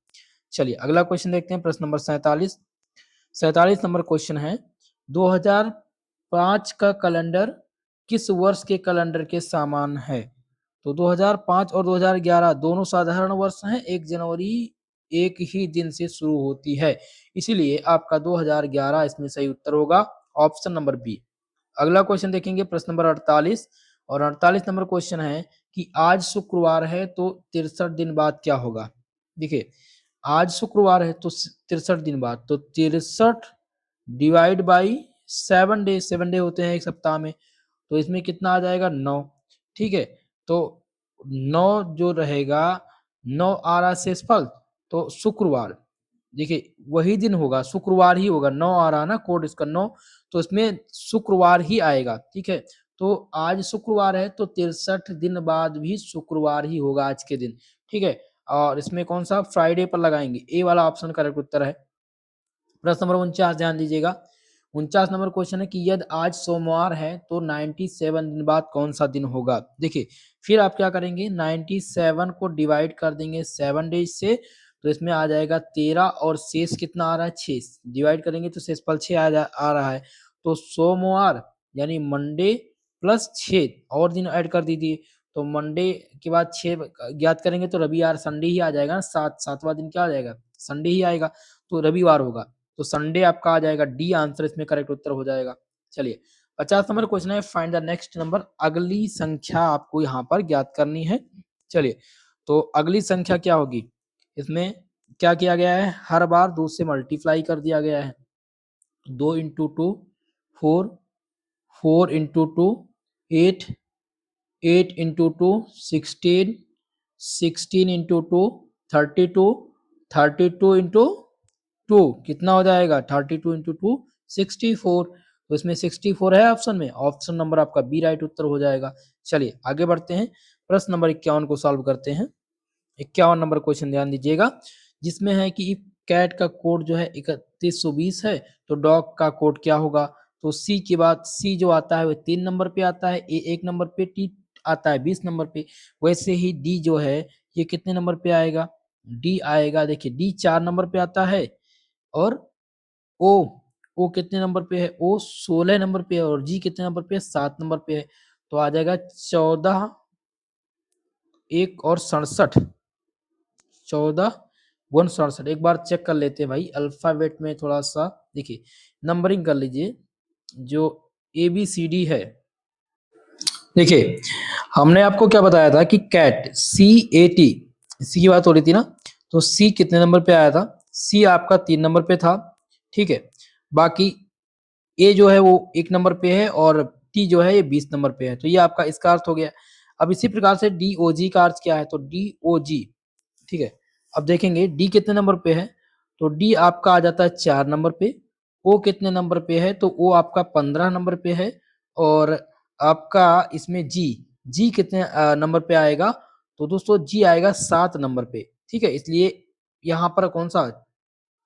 चलिए अगला क्वेश्चन देखते हैं, प्रश्न नंबर 47। 47 नंबर क्वेश्चन है 2005 का कैलेंडर किस वर्ष के कैलेंडर के समान है। तो 2005 और 2011 दोनों साधारण वर्ष हैं, 1 जनवरी एक ही दिन से शुरू होती है, इसीलिए आपका 2011 इसमें सही उत्तर होगा, ऑप्शन नंबर बी। अगला क्वेश्चन देखेंगे, प्रश्न नंबर 48 और 48 नंबर क्वेश्चन है कि आज शुक्रवार है तो 63 दिन बाद क्या होगा। देखिए आज शुक्रवार है तो 63 दिन बाद, तो 63 डिवाइड बाई 7 डे, 7 डे होते हैं एक सप्ताह में, तो इसमें कितना आ जाएगा 9, ठीक है। तो 9 जो रहेगा, 9 आ रहा शेषफल, तो शुक्रवार, देखिए वही दिन होगा, शुक्रवार ही होगा, 9 आ रहा ना कोड इसका 9, तो इसमें शुक्रवार ही आएगा, ठीक है। तो आज शुक्रवार है तो 63 दिन बाद भी शुक्रवार ही होगा आज के दिन, ठीक है। और इसमें कौन सा फ्राइडे पर लगाएंगे, ए वाला ऑप्शन करेक्ट उत्तर है। प्रश्न नंबर 49 ध्यान दीजिएगा, 49 नंबर क्वेश्चन है कि यदि आज सोमवार है तो 97 दिन बाद कौन सा दिन होगा। देखिए फिर आप क्या करेंगे, 97 को डिवाइड कर देंगे 7 डेज से, तो इसमें आ जाएगा 13 और शेष कितना आ रहा है 6, डिवाइड करेंगे तो शेषफल 6 आ रहा है। तो सोमवार यानी मंडे प्लस 6 और दिन ऐड कर दीजिए, तो मंडे के बाद 6 ज्ञात करेंगे तो रविवार संडे ही आ जाएगा ना, 7वां दिन क्या आ जाएगा, संडे ही आएगा, तो रविवार होगा, तो संडे आपका आ जाएगा, डी आंसर इसमें करेक्ट उत्तर हो जाएगा। चलिए 50 नंबर क्वेश्चन है, फाइंड द नेक्स्ट नंबर, अगली संख्या आपको यहाँ पर ज्ञात करनी है। चलिए तो अगली संख्या क्या होगी, इसमें क्या किया गया है, हर बार 2 से मल्टीप्लाई कर दिया गया है, 2 into 2 4, 4 into 2 8, 8 into 2 16, 16 into 2 32, 32 into 2 कितना हो जाएगा, 32 इंटू 2 64, तो इसमें 64 है ऑप्शन में, ऑप्शन नंबर आपका बी राइट उत्तर हो जाएगा। चलिए आगे बढ़ते हैं, प्रश्न नंबर 51 को सॉल्व करते हैं। 51 नंबर क्वेश्चन ध्यान दीजिएगा, जिसमें है कि कैट का कोड जो है 3120 है, तो डॉग का कोड क्या होगा। तो सी के बाद सी जो आता है वो 3 नंबर पे आता है, ए 1 नंबर पे, टी आता है 20 नंबर पे, वैसे ही डी जो है ये कितने नंबर पे आएगा, डी आएगा, देखिए डी 4 नंबर पे आता है, और ओ, ओ कितने नंबर पे है, ओ 16 नंबर पे है, और जी कितने नंबर पे है, 7 नंबर पे है, तो आ जाएगा 14 1 और 67, 14 1 67। एक बार चेक कर लेते हैं भाई, अल्फाबेट में थोड़ा सा देखिए नंबरिंग कर लीजिए, जो ABCD है। देखिए हमने आपको क्या बताया था कि कैट CAT, सी की बात हो रही थी ना, तो सी कितने नंबर पे आया था, सी आपका 3 नंबर पे था, ठीक है। बाकी ए जो है वो 1 नंबर पे है और टी जो है ये 20 नंबर पे है, तो ये आपका इसका अर्थ हो गया। अब इसी प्रकार से DOG का अर्थ क्या है, तो DOG, ठीक है। अब देखेंगे डी कितने नंबर पे है, तो डी आपका आ जाता है 4 नंबर पे, ओ कितने नंबर पे है, तो ओ आपका 15 नंबर पे है, और आपका इसमें जी, जी कितने नंबर पे आएगा, तो दोस्तों जी आएगा 7 नंबर पे, ठीक है। इसलिए यहाँ पर कौन सा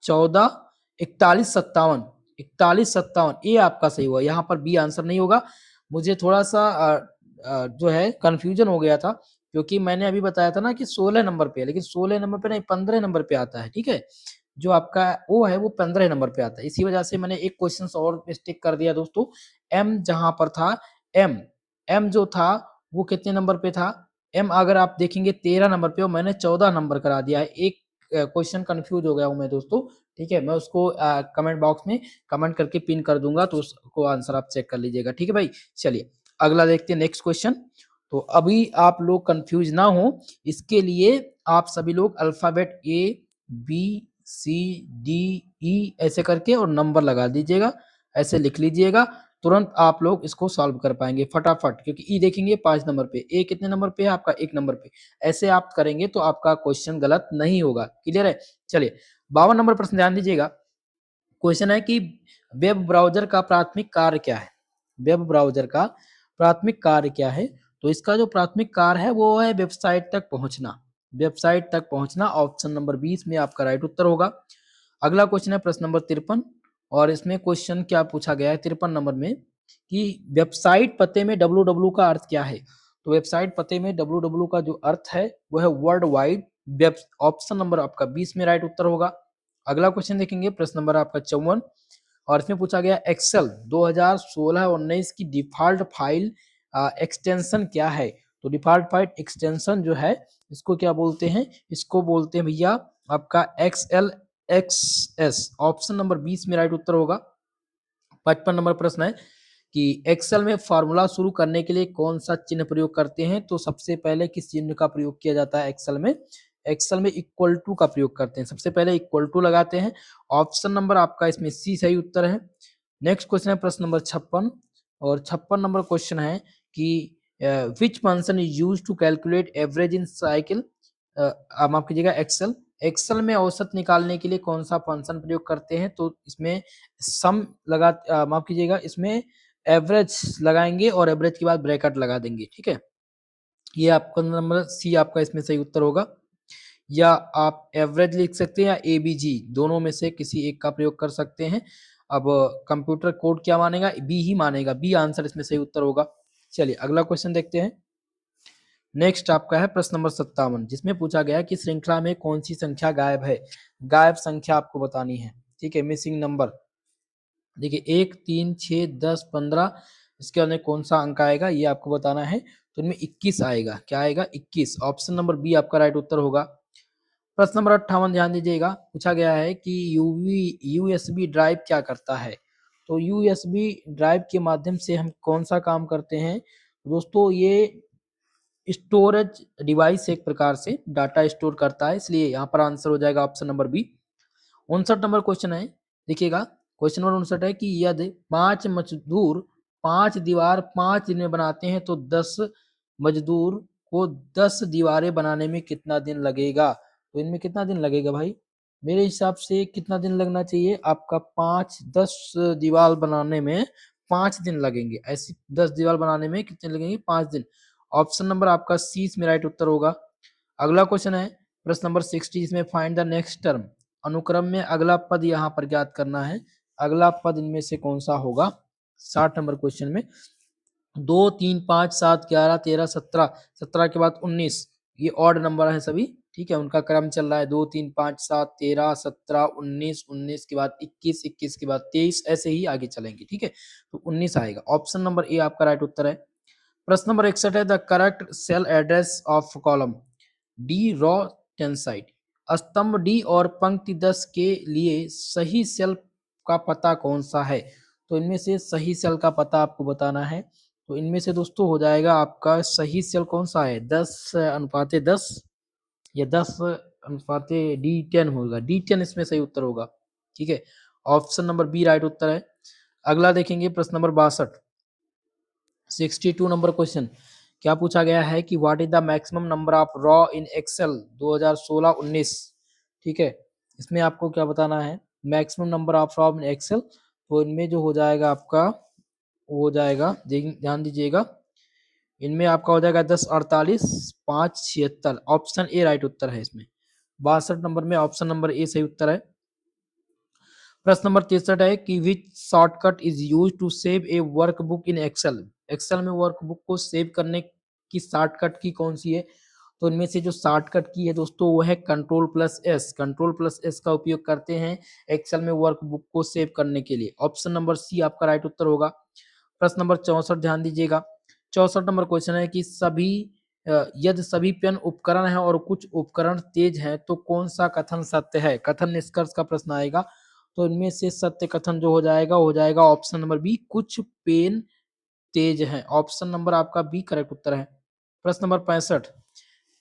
14 41 57, 4157 ये आपका सही हुआ, यहाँ पर बी आंसर नहीं होगा। मुझे थोड़ा सा जो है कंफ्यूजन हो गया था, क्योंकि मैंने अभी बताया था ना कि 16 नंबर पे है, लेकिन 16 नंबर पे नहीं 15 नंबर पे आता है, ठीक है। जो आपका ओ है वो 15 नंबर पे आता है, इसी वजह से मैंने एक क्वेश्चन और मिस्टेक कर दिया दोस्तों। एम जहां पर था, एम एम जो था वो कितने नंबर पे था, एम अगर आप देखेंगे 13 नंबर पे, और मैंने 14 नंबर करा दिया है। एक क्वेश्चन कंफ्यूज हो गया हूं मैं दोस्तों, ठीक है। मैं उसको कमेंट बॉक्स में कमेंट करके पिन कर दूंगा, तो उसको आंसर आप चेक कर लीजिएगा, ठीक है भाई। चलिए अगला देखते हैं, नेक्स्ट क्वेश्चन। तो अभी आप लोग कंफ्यूज ना हो, इसके लिए आप सभी लोग alphabet A B C D E ऐसे करके और नंबर लगा दीजिएगा, ऐसे लिख लीजिएगा, तुरंत आप लोग इसको सॉल्व कर पाएंगे फटाफट। क्योंकि ई देखेंगे 5 नंबर पे, ए कितने नंबर पे है आपका, 1 नंबर पे। ऐसे आप करेंगे तो आपका क्वेश्चन गलत नहीं होगा, क्लियर है। चलिए 52 नंबर प्रश्न ध्यान दीजिएगा। क्वेश्चन है कि वेब ब्राउजर का प्राथमिक कार्य क्या है। वेब ब्राउजर का प्राथमिक कार्य क्या है। तो इसका जो प्राथमिक कार्य है वो है वेबसाइट तक पहुंचना, वेबसाइट तक पहुंचना। ऑप्शन नंबर 20 में आपका राइट उत्तर होगा। अगला क्वेश्चन है प्रश्न नंबर 53, और इसमें क्वेश्चन क्या पूछा गया है 53 नंबर में, कि वेबसाइट पते में www का अर्थ क्या है। तो वेबसाइट पते में www का जो अर्थ है वो है world wide web. Option number आपका 20 में राइट उत्तर होगा। अगला क्वेश्चन देखेंगे प्रश्न नंबर आपका 54, और इसमें पूछा गया एक्सेल 2016-19 की डिफॉल्ट फाइल एक्सटेंशन क्या है। तो डिफॉल्ट फाइल एक्सटेंशन जो है इसको क्या बोलते हैं, इसको बोलते हैं भैया आपका एक्सएल एक्सएस। ऑप्शन नंबर 20 में राइट उत्तर होगा। 55 नंबर प्रश्न है कि एक्सेल में फार्मूला शुरू करने के लिए कौन सा चिन्ह प्रयोग करते हैं। तो सबसे पहले किस चिन्ह का प्रयोग किया जाता है एक्सेल में, एक्सेल में इक्वल टू का प्रयोग करते हैं, सबसे पहले इक्वल टू लगाते हैं। ऑप्शन नंबर आपका इसमें सी सही उत्तर है। नेक्स्ट क्वेश्चन है प्रश्न नंबर 56, और 56 नंबर क्वेश्चन है कि which function is use to calculate average in cycle. माफ कीजिएगा एक्सेल, एक्सेल में औसत निकालने के लिए कौन सा फंक्शन प्रयोग करते हैं। तो इसमें सम लगा माफ कीजिएगा, इसमें एवरेज लगाएंगे और एवरेज के बाद ब्रैकेट लगा देंगे, ठीक है। ये आपका नंबर सी आपका इसमें सही उत्तर होगा। या आप एवरेज लिख सकते हैं या एबीजी, दोनों में से किसी एक का प्रयोग कर सकते हैं। अब कंप्यूटर कोड क्या मानेगा, बी ही मानेगा, बी आंसर इसमें सही उत्तर होगा। चलिए अगला क्वेश्चन देखते हैं। नेक्स्ट आपका है प्रश्न नंबर 57, जिसमें पूछा गया कि श्रृंखला में कौन सी संख्या गायब है। गायब संख्या आपको बतानी है, ठीक है, मिसिंग नंबर। देखिए 1 3 6 10 15, इसके अंदर कौन सा अंक आएगा ये आपको बताना है। तो इनमें 21 आएगा, क्या आएगा 21। ऑप्शन नंबर बी आपका राइट उत्तर होगा। प्रश्न नंबर 58 ध्यान दीजिएगा, पूछा गया है कि यूएसबी ड्राइव क्या करता है। तो यूएसबी ड्राइव के माध्यम से हम कौन सा काम करते हैं दोस्तों, ये स्टोरेज डिवाइस एक प्रकार से डाटा स्टोर करता है, इसलिए यहाँ पर आंसर हो जाएगा option number B. 59 number question है, देखिएगा क्वेश्चन नंबर 59 है कि यदि 5 मजदूर 5 दीवार 5 दिन में बनाते हैं तो 10 मजदूर को 10 दीवारें बनाने में कितना दिन लगेगा। तो इनमें कितना दिन लगेगा भाई, मेरे हिसाब से कितना दिन लगना चाहिए आपका, 5-10 दीवार बनाने में 5 दिन लगेंगे। ऐसी 10 दीवार बनाने में कितने लगेंगे, 5 दिन। ऑप्शन नंबर आपका सी इसमें राइट उत्तर होगा। अगला क्वेश्चन है प्रश्न नंबर 60, इसमें फाइंड द नेक्स्ट टर्म। अनुक्रम में अगला पद यहाँ पर ज्ञात करना है, अगला पद इनमें से कौन सा होगा। 60 नंबर क्वेश्चन में 2 3 5 7 11 13 17, 17 के बाद 19, ये ऑड नंबर है सभी, ठीक है, उनका क्रम चल रहा है 2 3 5 7 13 17 19, 19 के बाद 21, 21 के बाद 23, ऐसे ही आगे चलेंगे, ठीक है। तो 19 आएगा, ऑप्शन नंबर ए आपका राइट उत्तर है। प्रश्न नंबर 61 है the correct cell address of column D row टेंसाइट। स्तंभ डी और पंक्ति 10 के लिए सही सेल का पता कौन सा है। तो इनमें से सही सेल का पता आपको बताना है। तो इनमें से दोस्तों हो जाएगा आपका सही सेल कौन सा है, 10:10 या 10:D10 होगा, D10 इसमें सही उत्तर होगा, ठीक है। ऑप्शन नंबर बी राइट उत्तर है। अगला देखेंगे प्रश्न नंबर 62, 62 नंबर क्वेश्चन, क्या पूछा गया है कि what is the maximum number of row in Excel 2016-19, ठीक है। इसमें आपको क्या बताना है, maximum number of row in Excel. तो इनमें जो हो जाएगा आपका वो हो जाएगा, ध्यान दीजिएगा, इनमें आपका हो जाएगा 10 48 5 76, ऑप्शन ए राइट उत्तर है इसमें। 62 नंबर में ऑप्शन नंबर ए सही उत्तर है। प्रश्न नंबर 63 है कि which shortcut is use to save a workbook in Excel. Excel में वर्कबुक को सेव करने की शॉर्टकट की कौन सी है? तो इनमें से जो शॉर्टकट की है दोस्तों वो है control plus S. Control plus S का उपयोग करते हैं एक्सेल में वर्कबुक को सेव करने के लिए। ऑप्शन नंबर सी आपका राइट उत्तर होगा। प्रश्न नंबर 64 ध्यान दीजिएगा। 64 नंबर क्वेश्चन है कि यदि सभी पेन उपकरण है और कुछ उपकरण तेज हैं तो कौन सा कथन सत्य है? कथन निष्कर्ष का प्रश्न आएगा। तो इनमें से सत्य कथन जो हो जाएगा ऑप्शन नंबर बी, कुछ पेन तेज है। ऑप्शन नंबर आपका बी करेक्ट उत्तर है। प्रश्न नंबर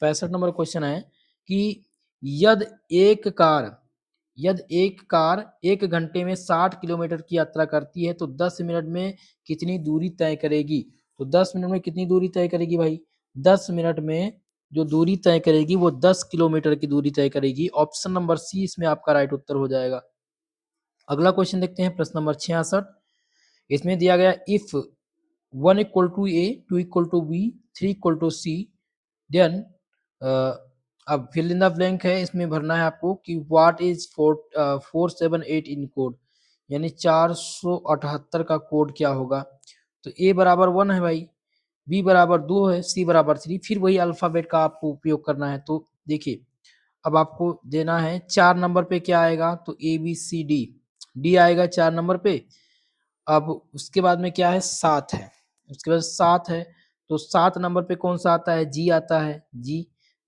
65 नंबर क्वेश्चन है कि यदि एक कार 1 घंटे में 60 किलोमीटर की यात्रा करती है तो 10 मिनट में कितनी दूरी तय करेगी? तो 10 मिनट में कितनी दूरी तय करेगी भाई? 10 मिनट में जो दूरी तय करेगी वो 10 किलोमीटर की दूरी तय करेगी। ऑप्शन नंबर सी इसमें आपका राइट उत्तर हो जाएगा। अगला क्वेश्चन देखते हैं प्रश्न नंबर 66। इसमें दिया गया if 1 equal to A, 2 equal to B, 3 equal to C, then अब फिल इन द ब्लैंक है, इसमें भरना है आपको कि व्हाट इज 478 इन कोड, यानी 478 का कोड क्या होगा? तो ए बराबर 1 है भाई, बी बराबर 2 है, सी बराबर 3, फिर वही अल्फाबेट का आपको उपयोग करना है। तो देखिए अब आपको देना है 4 नंबर पे क्या आएगा? तो A B C D, D आएगा 4 नंबर पे। अब उसके बाद में क्या है? 7 है, उसके बाद 7 है तो 7 नंबर पे कौन सा आता है? जी आता है,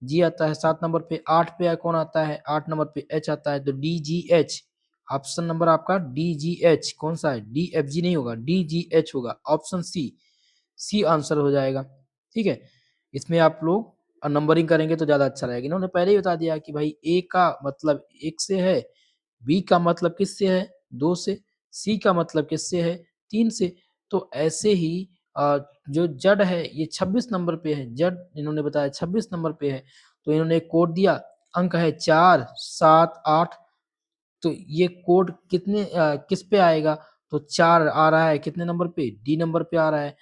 जी आता है 7 नंबर पे। 8 पे कौन आता है? 8 नंबर पे एच आता है, तो D G H. Option number आपका डी जी एच कौन सा है? डी एफ जी नहीं होगा, डी जी एच होगा। ऑप्शन सी, सी आंसर हो जाएगा। ठीक है, इसमें आप लोग नंबरिंग करेंगे तो ज्यादा अच्छा रहेगा। इन्होंने पहले ही बता दिया कि भाई ए का मतलब 1 से है, बी का मतलब किससे है? 2 से, सी का मतलब किससे है? 3 से। तो ऐसे ही जो जड है ये 26 नंबर पे है, जड इन्होंने बताया 26 नंबर पे है। तो इन्होंने एक कोड दिया, अंक है 4 7 8। तो ये कोड किस पे आएगा? तो 4 आ रहा है कितने नंबर पे? डी नंबर पे आ रहा है।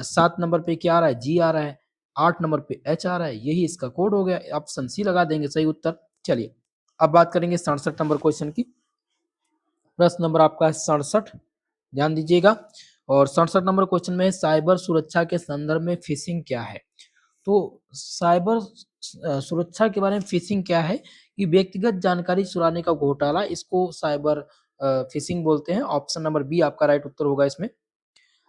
7 नंबर पे क्या आ रहा है? जी आ रहा है। 8 नंबर पे एच आ रहा है, यही इसका कोड हो गया। ऑप्शन सी लगा देंगे सही उत्तर। चलिए अब बात करेंगे 67 नंबर क्वेश्चन की। प्रश्न नंबर आपका है 67, ध्यान दीजिएगा। और 67 नंबर क्वेश्चन में साइबर सुरक्षा के संदर्भ में फिशिंग क्या है? तो साइबर सुरक्षा के बारे में फिशिंग क्या है कि व्यक्तिगत जानकारी चुराने का घोटाला, इसको साइबर फिशिंग बोलते हैं। ऑप्शन नंबर बी आपका राइट उत्तर होगा इसमें।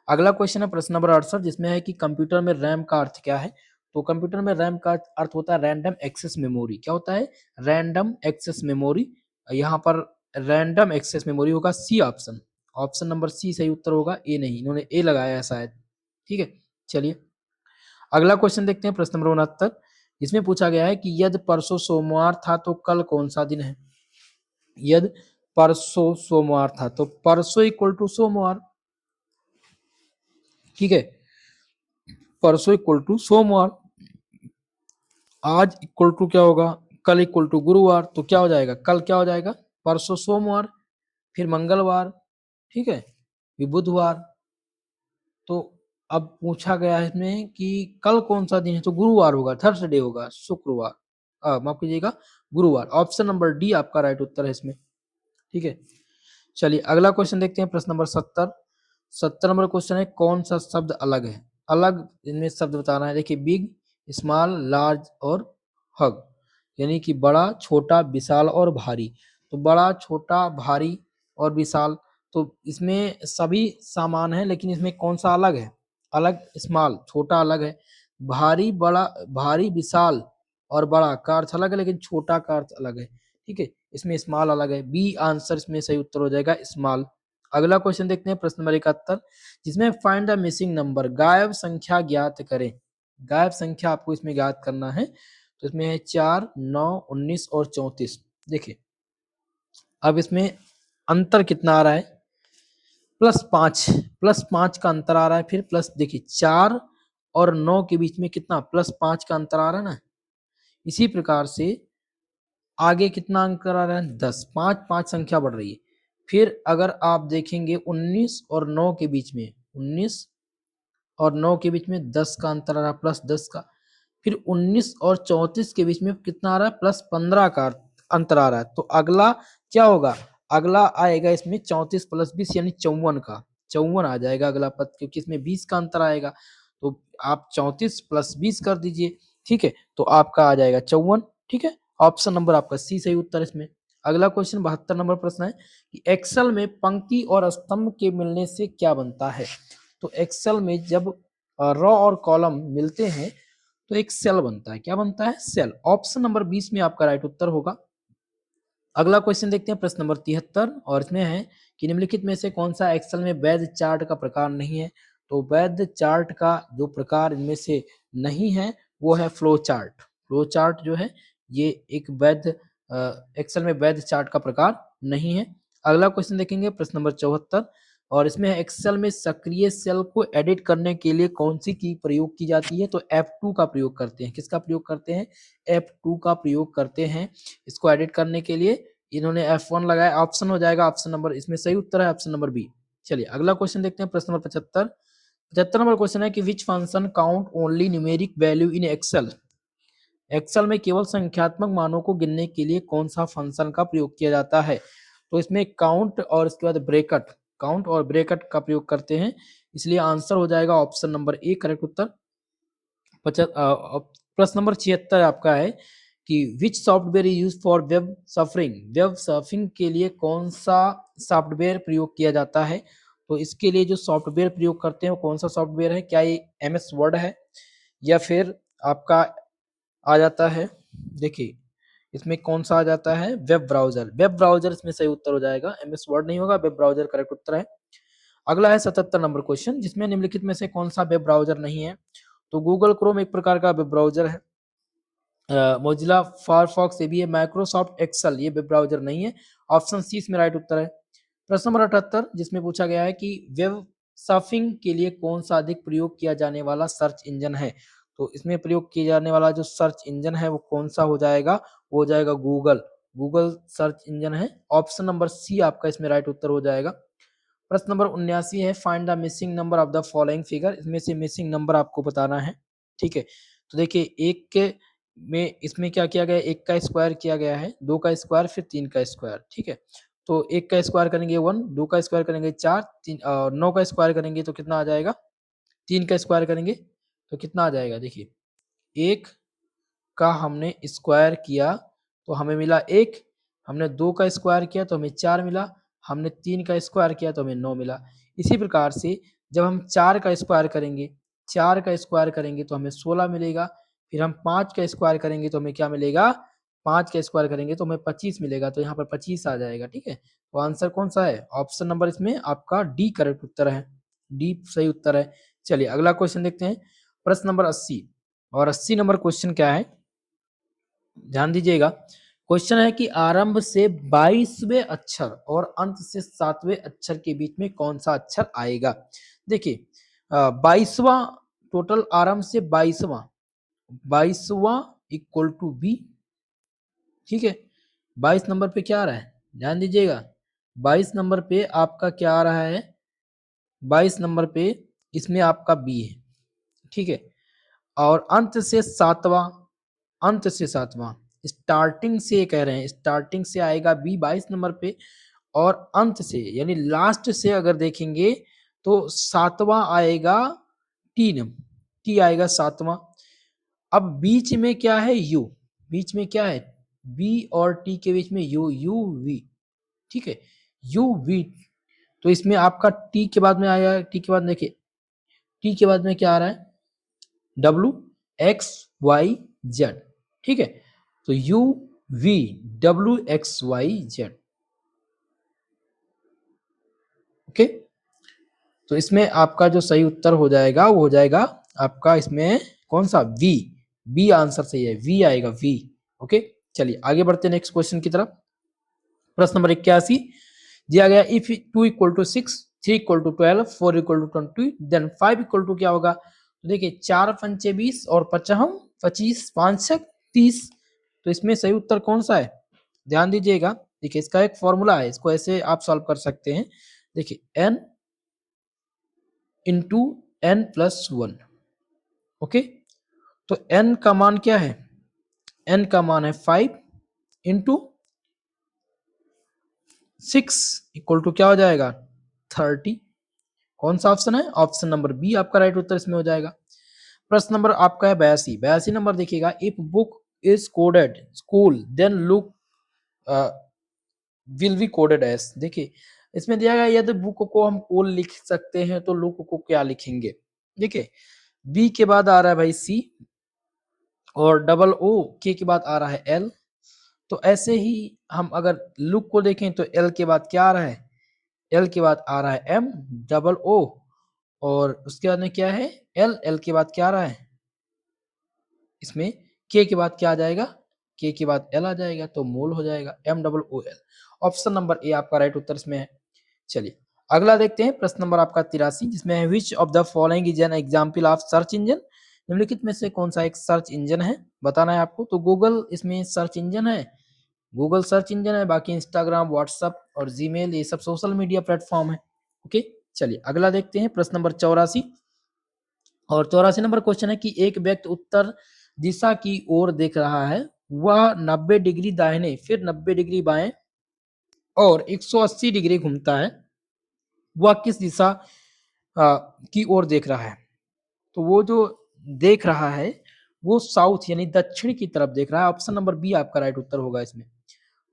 अगला क्वेश्चन है प्रश्न नंबर 68, जिसमें है कि कंप्यूटर में रैम का अर्थ क्या है? तो कंप्यूटर में रैम का अर्थ होता है रैंडम एक्सेस मेमोरी। क्या होता है? Random access memory. यहाँ पर रैंडम एक्सेस मेमोरी होगा C option. Option number C सही उत्तर होगा, ए नहीं, इन्होंने ए लगाया है शायद। ठीक है, चलिए अगला क्वेश्चन देखते हैं प्रश्न नंबर 69। इसमें पूछा गया है कि यदि परसों सोमवार था तो कल कौन सा दिन है? यदि परसों सोमवार था तो परसों इक्वल टू सोमवार। ठीक है, परसों इक्वल टू सोमवार। आज इक्वल टू क्या होगा? कल इक्वल टू गुरुवार। तो क्या हो जाएगा? कल क्या हो जाएगा? परसों सोमवार, फिर मंगलवार, ठीक है, फिर बुधवार। तो अब पूछा गया है इसमें कि कल कौन सा दिन है? तो गुरुवार होगा, थर्सडे होगा, शुक्रवार, माफ कीजिएगा, गुरुवार। ऑप्शन नंबर डी आपका राइट उत्तर है इसमें। ठीक है, चलिए अगला क्वेश्चन देखते हैं प्रश्न नंबर 70। 70 नंबर क्वेश्चन है कौन सा शब्द अलग है? अलग इनमें शब्द बताना है। देखिए बिग, स्मॉल, लार्ज और हग, यानी कि बड़ा, छोटा, विशाल और भारी। तो बड़ा, छोटा, भारी और विशाल, तो इसमें सभी सामान है, लेकिन इसमें कौन सा अलग है? अलग स्मॉल छोटा अलग है, भारी बड़ा, भारी विशाल और बड़ा का अर्थ अलग है, लेकिन छोटा का अर्थ अलग है। ठीक है, इसमें स्मॉल अलग है, बी आंसर इसमें सही उत्तर हो जाएगा स्मॉल। अगला क्वेश्चन देखते हैं प्रश्न नंबर 71, जिसमें फाइंड द मिसिंग नंबर, गायब संख्या ज्ञात करें। गायब संख्या आपको इसमें ज्ञात करना है। तो इसमें है 4 9 19 और 34। देखिए अब इसमें अंतर कितना आ रहा है? +5 का अंतर आ रहा है। फिर प्लस, देखिए 4 और 9 के बीच में कितना? +5 का अंतर आ रहा है ना। इसी प्रकार से आगे कितना अंतर आ रहा है? 10, 5 5 संख्या बढ़ रही है। फिर अगर आप देखेंगे 19 और 9 के बीच में, 19 और 9 के बीच में 10 का अंतर आ रहा है, +10 का। फिर 19 और 34 के बीच में कितना आ रहा है? +15 का अंतर आ रहा है। तो अगला क्या होगा? अगला आएगा इसमें 34 प्लस 20 यानी 54 का, 54 आ जाएगा अगला पद, क्योंकि इसमें 20 का अंतर आएगा। तो आप 34 प्लस 20 कर दीजिए, ठीक है, तो आपका आ जाएगा 54। ठीक है, ऑप्शन नंबर आपका सी सही उत्तर इसमें। अगला क्वेश्चन 72 नंबर प्रश्न है कि एक्सेल में पंक्ति और स्तंभ के मिलने से क्या बनता है। तो एक्सेल में जब रो और कॉलम मिलते हैं तो एक सेल बनता है। क्या बनता है? सेल। ऑप्शन नंबर 20 में आपका राइट उत्तर होगा। अगला क्वेश्चन देखते हैं, प्रश्न नंबर 73, और इसमें है कि निम्नलिखित में से कौन सा एक्सेल में वैध चार्ट का प्रकार नहीं है। तो वैध चार्ट का जो प्रकार इनमें से नहीं है वो है फ्लो चार्ट। फ्लो चार्ट जो है ये एक वैध एक्सेल में वैध चार्ट का प्रकार नहीं है। अगला क्वेश्चन देखेंगे, प्रश्न नंबर 74, और इसमें एक्सेल में सक्रिय सेल को एडिट करने के लिए कौन सी की प्रयोग की जाती है। तो F2 का प्रयोग करते हैं। किसका प्रयोग करते हैं? F2 का प्रयोग करते हैं इसको एडिट करने के लिए। इन्होंने F1 लगाया, ऑप्शन हो जाएगा ऑप्शन नंबर, इसमें सही उत्तर है ऑप्शन नंबर बी। चलिए अगला क्वेश्चन देखते हैं, प्रश्न नंबर 75 नंबर क्वेश्चन है कि which function count only numeric value in Excel. Excel में केवल संख्यात्मक मानों को गिनने के लिए कौन सा फंक्शन का प्रयोग किया जाता है। तो इसमें काउंट और इसके बाद ब्रैकेट, काउंट और ब्रैकेट का प्रयोग करते हैं, इसलिए आंसर हो जाएगा ऑप्शन नंबर ए करेक्ट उत्तर। प्रश्न नंबर 76 आपका है कि विच software use for web surfing. Web surfing के लिए कौन सा सॉफ्टवेयर प्रयोग किया जाता है। तो इसके लिए जो सॉफ्टवेयर प्रयोग करते हैं वो कौन सा सॉफ्टवेयर है? क्या ये MS वर्ड है या फिर आपका आ जाता है, देखिए इसमें कौन सा आ जाता है? Web browser. वेब ब्राउजर इसमें सही उत्तर हो जाएगा, MS वर्ड नहीं होगा, वेब ब्राउजर करेक्ट उत्तर है। अगला है 77 नंबर क्वेश्चन, जिसमें निम्नलिखित में से कौन सा वेब ब्राउजर नहीं है। तो गूगल क्रोम एक प्रकार का वेब ब्राउजर है, मोजिला फायरफॉक्स ये भी है, माइक्रोसॉफ्ट एक्सेल ये वेब ब्राउजर नहीं है। ऑप्शन सी इसमें राइट उत्तर है। प्रश्न नंबर 78 जिसमें पूछा गया है कि वेब सर्फिंग के लिए कौन सा अधिक प्रयोग किया जाने वाला सर्च इंजन है। तो इसमें प्रयोग किया जाने वाला जो सर्च इंजन है वो कौन सा हो जाएगा? वो हो जाएगा गूगल। गूगल सर्च इंजन है। ऑप्शन नंबर सी आपका इसमें राइट उत्तर हो जाएगा। प्रश्न नंबर 79 है, find the missing number of the following figure. इसमें से मिसिंग नंबर आपको बताना है, ठीक है। तो देखिए एक के में इसमें क्या किया गया, एक का स्क्वायर किया गया है, दो का स्क्वायर, फिर तीन का स्क्वायर, ठीक है। तो एक का स्क्वायर करेंगे 1, दो का स्क्वायर करेंगे 4, तीन 9 का स्क्वायर करेंगे तो कितना आ जाएगा? 3 का स्क्वायर करेंगे तो कितना आ जाएगा? देखिए एक का हमने स्क्वायर किया तो हमें मिला 1, हमने 2 का स्क्वायर किया तो हमें 4 मिला, हमने 3 का स्क्वायर किया तो हमें 9 मिला। इसी प्रकार से जब हम 4 का स्क्वायर करेंगे, 4 का स्क्वायर करेंगे तो हमें 16 मिलेगा, फिर हम 5 का स्क्वायर करेंगे तो हमें क्या मिलेगा? 5 का स्क्वायर करेंगे तो हमें 25 मिलेगा, तो यहाँ पर 25 आ जाएगा, ठीक है। तो आंसर कौन सा है? ऑप्शन नंबर इसमें आपका डी करेक्ट उत्तर है, डी सही उत्तर है। चलिए अगला क्वेश्चन देखते हैं, प्रश्न नंबर 80, और 80 नंबर क्वेश्चन क्या है, ध्यान दीजिएगा। क्वेश्चन है कि आरंभ से 22वें अक्षर और अंत से 7वें अक्षर के बीच में कौन सा अक्षर आएगा। देखिए 22वां, टोटल आरंभ से 22वां, 22वां इक्वल टू बी, ठीक है। 22 नंबर पे क्या आ रहा है, ध्यान दीजिएगा। 22 नंबर पे आपका क्या आ रहा है? 22 नंबर पे इसमें आपका बी है, ठीक है। और अंत से 7वां, अंत से 7वां, स्टार्टिंग से कह रहे हैं, स्टार्टिंग से आएगा बी 22 नंबर पे, और अंत से यानी लास्ट से अगर देखेंगे तो 7वां आएगा टी, टी आएगा 7वां। अब बीच में क्या है? यू, बीच में क्या है? बी और टी के बीच में यू, यू वी, ठीक है, यू वी। तो इसमें आपका टी के बाद में आएगा, टी के बाद देखिए, टी के बाद में क्या आ रहा है? WXYZ, ठीक है। तो UVWXYZ, ओके। तो इसमें आपका जो सही उत्तर हो जाएगा वो हो जाएगा आपका इसमें कौन सा? वी, बी आंसर सही है, वी आएगा, वी, ओके। चलिए आगे बढ़ते हैं नेक्स्ट क्वेश्चन की तरफ। प्रश्न नंबर 81 दिया गया, if 2 equal to 6, 3 equal to 12, 4 equal to 20, then 5 equal to क्या होगा। तो देखिए 4 पंचे 20 और 55 25, 5 6 30। तो इसमें सही उत्तर कौन सा है? ध्यान दीजिएगा। देखिए इसका एक फॉर्मूला है, इसको ऐसे आप सॉल्व कर सकते हैं। देखिए n into n plus 1, okay. तो n का मान क्या है? n का मान है 5 इंटू 6 इक्वल टू क्या हो जाएगा 30। कौन सा ऑप्शन है? ऑप्शन नंबर बी आपका राइट उत्तर इसमें हो जाएगा। प्रश्न नंबर आपका है 82 नंबर देखिएगा, if book is coded school then look will be coded S. देखिए इसमें दिया गया यदि बुक को हम कोल लिख सकते हैं तो लुक को क्या लिखेंगे? देखिए बी के बाद आ रहा है भाई सी, और डबल ओ के बाद आ रहा है एल। तो ऐसे ही हम अगर लुक को देखें तो एल के बाद क्या आ रहा है? एल के बाद आ रहा है एम, डबल ओ, और उसके बाद में क्या है? एल, एल के बाद क्या आ रहा है? इसमें के बाद क्या आ जाएगा? के बाद एल आ जाएगा, तो मोल हो जाएगा M double O L. Option number A आपका राइट उत्तर इसमें है। चलिए अगला देखते हैं प्रश्न नंबर आपका 83 जिसमें है which of the following is an example of search engine. निम्नलिखित में से कौन सा एक सर्च इंजन है बताना है आपको। तो गूगल इसमें सर्च इंजन है, गूगल सर्च इंजन है, बाकी इंस्टाग्राम, व्हाट्सएप और जीमेल ये सब सोशल मीडिया प्लेटफॉर्म है। ओके चलिए अगला देखते हैं प्रश्न नंबर 84, और 84 नंबर क्वेश्चन है कि एक व्यक्ति उत्तर दिशा की ओर देख रहा है, वह 90 डिग्री दाहिने फिर 90 डिग्री बाएं और 180 डिग्री घूमता है, वह किस दिशा की ओर देख रहा है? तो वो जो देख रहा है वो साउथ यानी दक्षिण की तरफ देख रहा है। ऑप्शन नंबर बी आपका राइट उत्तर होगा इसमें।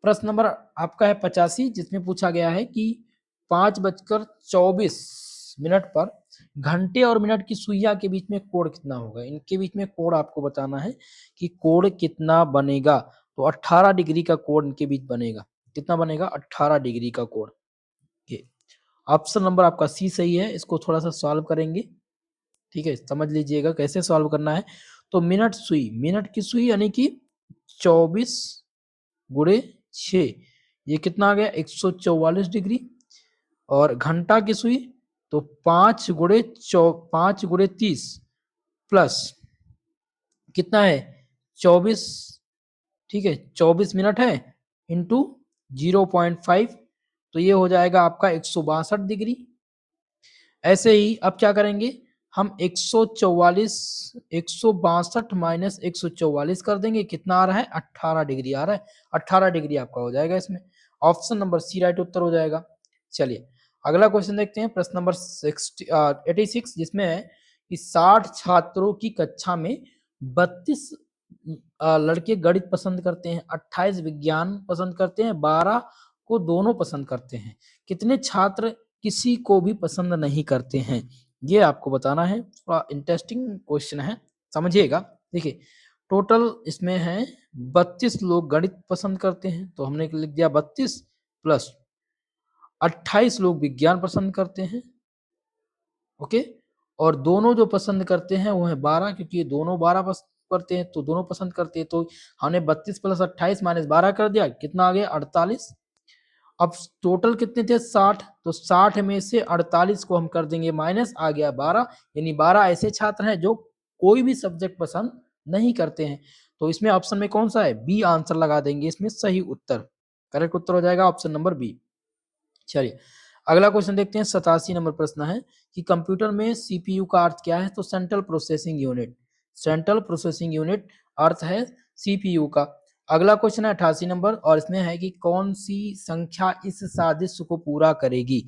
प्रश्न नंबर आपका है 85 जिसमें पूछा गया है कि 5:24 पर घंटे और मिनट की सुइया के बीच में कोण कितना होगा? इनके बीच में कोण आपको बताना है कि कोण कितना बनेगा। तो 18 डिग्री का कोण इनके बीच बनेगा। कितना बनेगा? 18 डिग्री का कोण। ऑप्शन नंबर आपका सी सही है। इसको थोड़ा सा सॉल्व करेंगे, ठीक है, समझ लीजिएगा कैसे सॉल्व करना है। तो मिनट सुई, मिनट की सुई यानी कि 24 गुणे 6, ये कितना आ गया? 144 डिग्री। और घंटा की सुई तो 5 गुणे 30 प्लस कितना है? 24, ठीक है, 24 मिनट है इंटू 0.5, तो ये हो जाएगा आपका 162 डिग्री। ऐसे ही अब क्या करेंगे हम? 144 162 माइनस 144 कर देंगे, कितना आ रहा है? 18 डिग्री आ रहा है। 18 डिग्री आपका हो जाएगा इसमें। ऑप्शन नंबर सी राइट उत्तर हो जाएगा। चलिए अगला क्वेश्चन देखते हैं प्रश्न नंबर 86 जिसमें है कि 60 छात्रों की कक्षा में 32 लड़के गणित पसंद करते हैं, 28 विज्ञान पसंद करते हैं, 12 को दोनों पसंद करते हैं, कितने छात्र किसी को भी पसंद नहीं करते हैं? ये आपको बताना है। थोड़ा इंटरेस्टिंग क्वेश्चन है, समझिएगा। देखिए टोटल इसमें है 32 लोग गणित पसंद करते हैं, तो हमने लिख दिया 32 प्लस 28 लोग विज्ञान पसंद करते हैं। ओके, और दोनों जो पसंद करते हैं वो है 12, क्योंकि ये दोनों 12 पसंद करते हैं तो दोनों पसंद करते हैं। तो हमने 32 प्लस 28 माइनस 12 कर दिया, कितना आ गया? 48। अब टोटल कितने थे? 60, तो 60 में से 48 को हम कर देंगे माइनस, आ गया 12, यानी 12 ऐसे छात्र हैं जो कोई भी सब्जेक्ट पसंद नहीं करते हैं। तो इसमें ऑप्शन में कौन सा है? बी आंसर लगा देंगे इसमें सही उत्तर। करेक्ट उत्तर हो जाएगा ऑप्शन नंबर बी। चलिए अगला क्वेश्चन देखते हैं। 87 नंबर प्रश्न है कि कंप्यूटर में सीपीयू का अर्थ क्या है? तो central processing unit. Central processing unit अर्थ है सीपीयू का। अगला क्वेश्चन है 88 नंबर, और इसमें है कि कौन सी संख्या इस साजिश को पूरा करेगी?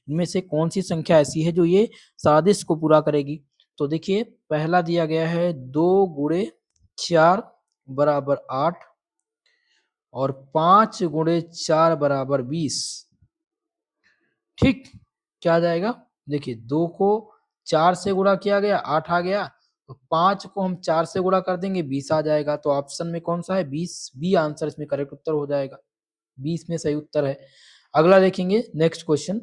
इनमें से कौन सी संख्या ऐसी है जो ये साजिश को पूरा करेगी? तो देखिए पहला दिया गया है 2 गुणे 4 बराबर 8 और 5 गुणे 4 बराबर 20। ठीक, क्या आ जाएगा? देखिए 2 को 4 से गुणा किया गया 8 आ गया, तो 5 को हम 4 से गुणा कर देंगे 20 आ जाएगा। तो ऑप्शन में कौन सा है? 20, बी आंसर इसमें करेक्ट उत्तर हो जाएगा। 20 में सही उत्तर है। अगला देखेंगे नेक्स्ट क्वेश्चन,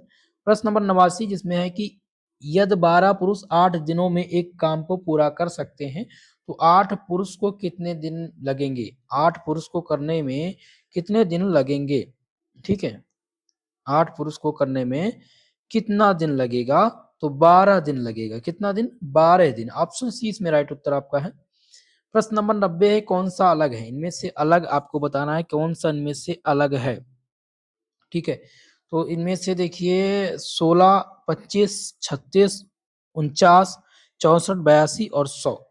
प्रश्न नंबर 89 जिसमें है कि यदि 12 पुरुष 8 दिनों में एक काम को पूरा कर सकते हैं तो 8 पुरुष को कितने दिन लगेंगे? 8 पुरुष को करने में कितने दिन लगेंगे? ठीक है, 8 पुरुष को करने में कितना दिन लगेगा? तो 12 दिन लगेगा। कितना दिन? 12 दिन। ऑप्शन सी इसमें राइट उत्तर आपका है। प्रश्न नंबर 90 है कौन सा अलग है? इनमें से अलग आपको बताना है कौन सा इनमें से अलग है। ठीक है, तो इनमें से देखिए 16, 25, 36, 49, 64, 82 और 100।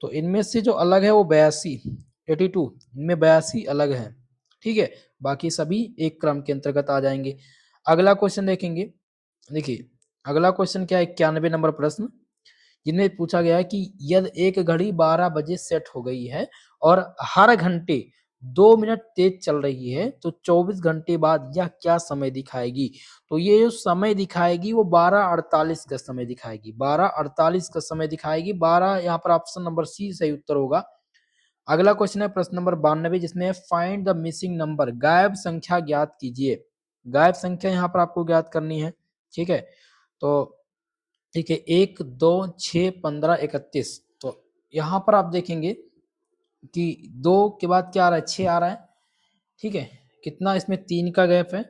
तो इनमें से जो अलग है वो 82, 82, इनमें 82 अलग है। ठीक है, बाकी सभी एक क्रम के अंतर्गत आ जाएंगे। अगला क्वेश्चन देखेंगे। देखिए अगला क्वेश्चन क्या है, 91 नंबर प्रश्न, जिनमें पूछा गया है कि यदि एक घड़ी 12 बजे सेट हो गई है और हर घंटे 2 मिनट तेज चल रही है तो 24 घंटे बाद यह क्या समय दिखाएगी। तो ये जो समय दिखाएगी वो 12:48 का समय दिखाएगी, 12:48 का समय दिखाएगी। 12 यहाँ पर ऑप्शन नंबर सी सही उत्तर होगा। अगला क्वेश्चन है प्रश्न नंबर 92, जिसमें फाइंड द मिसिंग नंबर, गायब संख्या ज्ञात कीजिए। गायब संख्या यहाँ पर आपको ज्ञात करनी है। ठीक है, तो ठीक है, 1 2 6 15 31। तो यहाँ पर आप देखेंगे कि 2 के बाद क्या आ रहा है, 6 आ रहा है। ठीक है, कितना इसमें 3 का गैप है।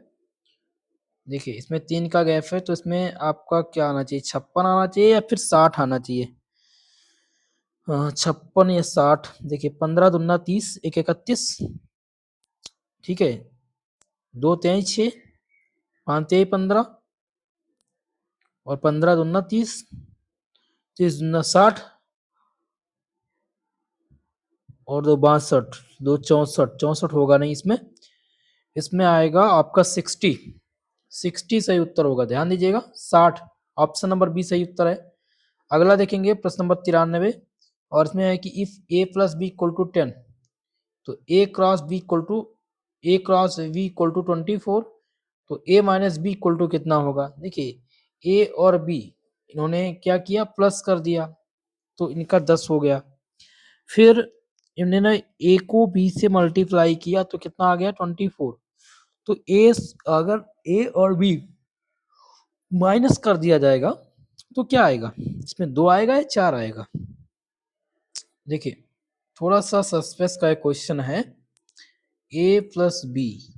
देखिए इसमें 3 का गैप है, तो इसमें आपका क्या आना चाहिए, 56 आना चाहिए या फिर 60 आना चाहिए। 56 या 60। देखिए 15 दूना 30, 1 31। ठीक है, 2 23 6, 5 23 15 और 15 दूना 30, 30 दूना 60 और 2 62, 2 64, 64 होगा नहीं इसमें। इसमें आएगा आपका 60, 60 सही उत्तर होगा, ध्यान दीजिएगा 60, ऑप्शन नंबर बी सही उत्तर है। अगला देखेंगे प्रश्न नंबर 93, और इसमें है कि if A plus B equal to 10, तो A cross B equal to, A cross B equal to 24, तो A minus B equal to कितना होगा। देखिए ए और बी इन्होंने क्या किया, प्लस कर दिया, तो इनका 10 हो गया। फिर इन्होंने ए को बी से मल्टीप्लाई किया तो कितना आ गया, 24। तो ए, अगर ए और बी माइनस कर दिया जाएगा तो क्या आएगा, इसमें 2 आएगा या 4 आएगा। देखिए थोड़ा सा सस्पेंस का एक क्वेश्चन है। ए प्लस बी,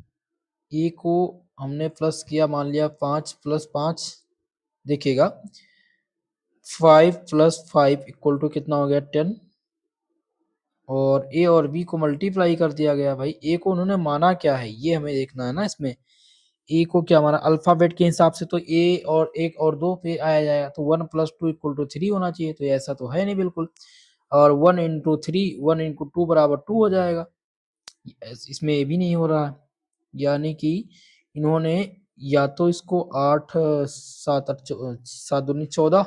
ए को हमने प्लस किया, मान लिया 5 + 5, देखिएगा 5 + 5 इक्वल टू कितना हो गया, 10। और ए और बी को मल्टीप्लाई कर दिया गया। भाई ए को उन्होंने माना क्या है ये हमें देखना है ना। इसमें ए को क्या माना, अल्फाबेट के हिसाब से तो ए और 1 और 2 पे आया जाएगा, तो 1 + 2 = 3 होना चाहिए, तो ऐसा तो है नहीं बिल्कुल। और 1 × 3, 1 × 2 = 2 हो जाएगा, इसमें ये भी नहीं हो रहा है। यानी कि इन्होंने या तो इसको 8 7 8 7 दूनी 14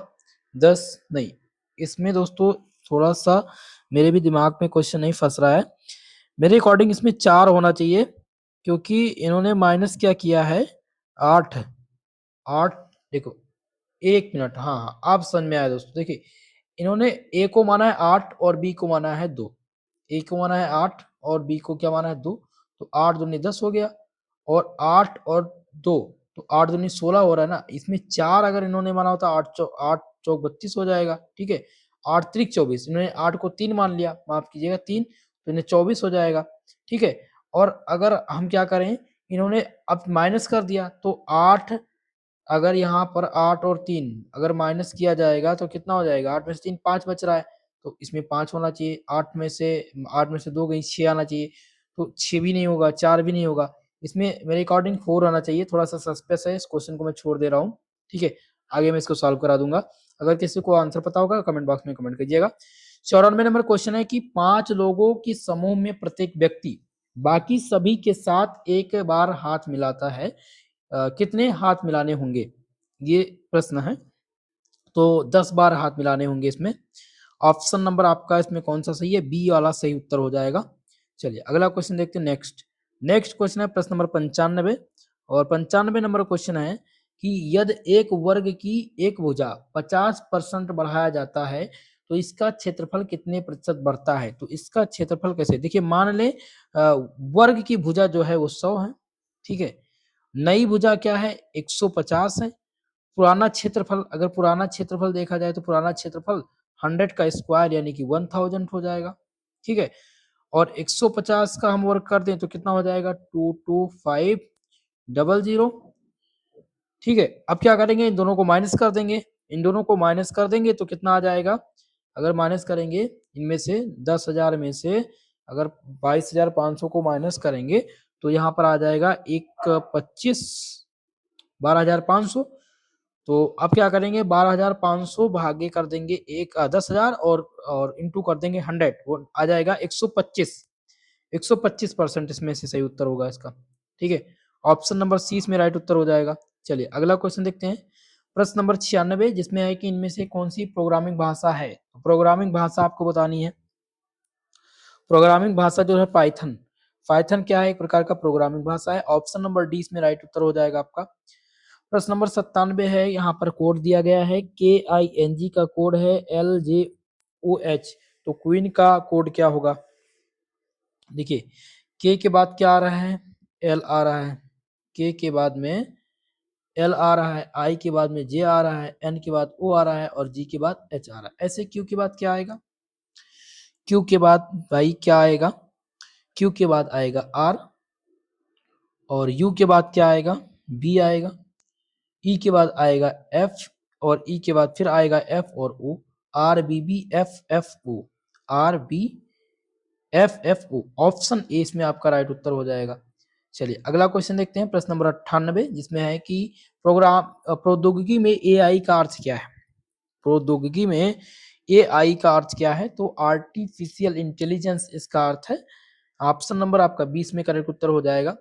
10, नहीं इसमें दोस्तों थोड़ा सा मेरे भी दिमाग में क्वेश्चन नहीं फंस रहा है। मेरे अकॉर्डिंग इसमें 4 होना चाहिए, क्योंकि इन्होंने माइनस क्या किया है, 8 8। देखो 1 मिनट, हाँ हाँ आप समझ में आया दोस्तों। देखिए इन्होंने ए को माना है 8 और बी को माना है 2। ए को माना है 8 और बी को क्या माना है 2, तो 8 दूनी 10 हो गया, और 8 और 2, तो 8 दूनी 16 हो रहा है ना। इसमें 4 अगर इन्होंने माना होता, 8 चौक 32 हो जाएगा। ठीक है, 8 त्रिक 24, इन्होंने 8 को 3 मान लिया, माफ कीजिएगा 3, तो इन्हें 24 हो जाएगा। ठीक है, और अगर हम क्या करें, इन्होंने अब माइनस कर दिया, तो 8, अगर यहाँ पर 8 और 3 अगर माइनस किया जाएगा तो कितना हो जाएगा, 8 में से 3 5 बच रहा है, तो इसमें 5 होना चाहिए। 8 में से 2 गई, 6 आना चाहिए, तो 6 भी नहीं होगा, 4 भी नहीं होगा। इसमें मेरे अकॉर्डिंग 4 आना चाहिए। थोड़ा सा सस्पेंस है, इस क्वेश्चन को मैं छोड़ दे रहा हूँ। ठीक है, आगे मैं इसको सॉल्व करा दूंगा। अगर किसी को आंसर पता होगा कमेंट बॉक्स में कमेंट कीजिएगा। 94 नंबर क्वेश्चन है कि 5 लोगों की समूह में प्रत्येक व्यक्ति बाकी सभी के साथ एक बार हाथ मिलाता है, कितने हाथ मिलाने होंगे, ये प्रश्न है। तो 10 बार हाथ मिलाने होंगे इसमें। ऑप्शन नंबर आपका इसमें कौन सा सही है, बी वाला सही उत्तर हो जाएगा। चलिए अगला क्वेश्चन देखते हैं। नेक्स्ट क्वेश्चन है प्रश्न नंबर 95, और 95 नंबर क्वेश्चन है कि यदि एक वर्ग की एक भुजा 50% बढ़ाया जाता है तो इसका क्षेत्रफल कितने प्रतिशत बढ़ता है। तो इसका क्षेत्रफल कैसे, देखिए मान ले वर्ग की भुजा जो है वो 100 है। ठीक है, नई भुजा क्या है, 150 है। पुराना क्षेत्रफल, अगर पुराना क्षेत्रफल देखा जाए तो पुराना क्षेत्रफल 100 का स्क्वायर यानी कि 1000 हो जाएगा। ठीक है, और 150 का हम वर्क कर दें तो कितना हो जाएगा, 22500। ठीक है, अब क्या करेंगे, इन दोनों को माइनस कर देंगे। इन दोनों को माइनस कर देंगे तो कितना आ जाएगा, अगर माइनस करेंगे इनमें से 10,000 में से अगर 22,500 को माइनस करेंगे तो यहाँ पर आ जाएगा 125, 12,500। तो अब क्या करेंगे, 12,500 भागे कर देंगे 10,000 और इंटू कर देंगे 100, वो आ जाएगा 125। 125% इसमें से सही उत्तर होगा इसका। ठीक है, ऑप्शन नंबर सी इसमें राइट उत्तर हो जाएगा। चलिए अगला क्वेश्चन देखते हैं, प्रश्न नंबर 96 जिसमें है कि इनमें से कौन सी प्रोग्रामिंग भाषा है। तो प्रोग्रामिंग भाषा आपको बतानी है। प्रोग्रामिंग भाषा जो है पाइथन। पाइथन क्या है, एक प्रकार का प्रोग्रामिंग भाषा है। ऑप्शन नंबर डी इसमें राइट उत्तर हो जाएगा आपका। प्रश्न नंबर 97 है, यहाँ पर कोड दिया गया है KING का कोड है LJOH। तो क्वीन का कोड क्या होगा। देखिए के के बाद क्या आ रहा है, एल आ रहा है, के के बाद में एल आ रहा है, आई के बाद में जे आ रहा है, एन के बाद ओ आ रहा है और जी के बाद एच आ रहा है। ऐसे क्यू के बाद क्या आएगा, क्यू के बाद भाई क्या आएगा, क्यू के बाद आएगा आर और यू के बाद क्या आएगा, बी आएगा, ई के बाद आएगा एफ और ई के बाद फिर आएगा एफ और O, R B B F F O, R B F F O. Option A इसमें आपका राइट उत्तर हो जाएगा। चलिए अगला क्वेश्चन देखते हैं, प्रश्न नंबर 98 जिसमें है कि प्रौद्योगिकी में एआई का अर्थ क्या है। प्रौद्योगिकी में एआई का अर्थ क्या है, तो आर्टिफिशियल इंटेलिजेंस इसका अर्थ है। ऑप्शन नंबर आपका 20 में करेक्ट उत्तर हो जाएगा।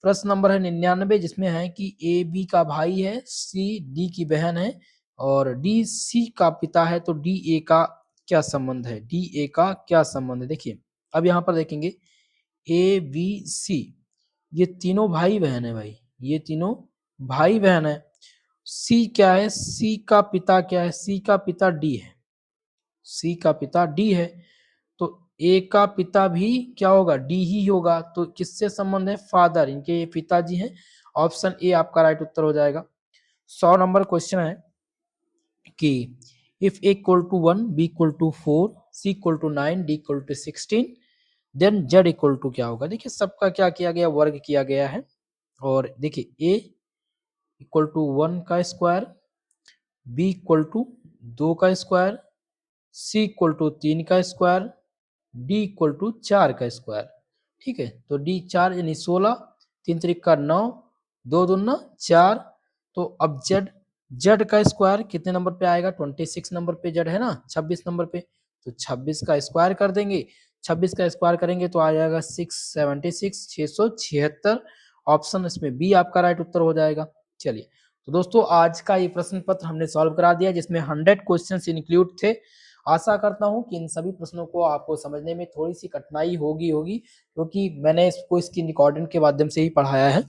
प्रश्न नंबर है 99 जिसमें है कि ए बी का भाई है, सी डी की बहन है और डी सी का पिता है। तो डी ए का क्या संबंध है, डी ए का क्या संबंध है। देखिए अब यहाँ पर देखेंगे ए बी सी ये तीनों भाई बहन है भाई, ये तीनों भाई बहन है। सी क्या है, सी का पिता क्या है, सी का पिता डी है, सी का पिता डी है। तो ए का पिता भी क्या होगा, डी ही होगा। तो किससे संबंध है, फादर, इनके ये पिताजी हैं। ऑप्शन ए आपका राइट उत्तर हो जाएगा। 100 नंबर क्वेश्चन है कि if A equal to 1 B equal to 4 C equal to 9 D equal to 16 then Z equal to क्या होगा। देखिए सबका क्या किया गया, वर्ग किया गया है। और देखिए ए इक्वल टू 1 का स्क्वायर, बी इक्वल टू 2 का स्क्वायर, सी इक्वल टू 3 का स्क्वायर, डी इक्वल टू 4 का स्क्वायर। ठीक है, तो डी 4 यानी 16, 3 त्रिक का 9, 2 दूना 4। तो अब जेड, जेड का स्क्वायर कितने नंबर पे आएगा, 26 नंबर पे जेड है ना, 26 नंबर पे। तो 26 का स्क्वायर कर देंगे, 26 का स्क्वायर करेंगे तो आ जाएगा 676, 676। ऑप्शन इसमें बी आपका राइट उत्तर हो जाएगा। चलिए तो दोस्तों आज का ये प्रश्न पत्र हमने सॉल्व करा दिया जिसमें 100 क्वेश्चंस इंक्लूड थे। आशा करता हूं कि इन सभी प्रश्नों को आपको समझने में थोड़ी सी कठिनाई होगी क्योंकि मैंने इसको इसकी रिकॉर्डिंग के माध्यम से ही पढ़ाया है।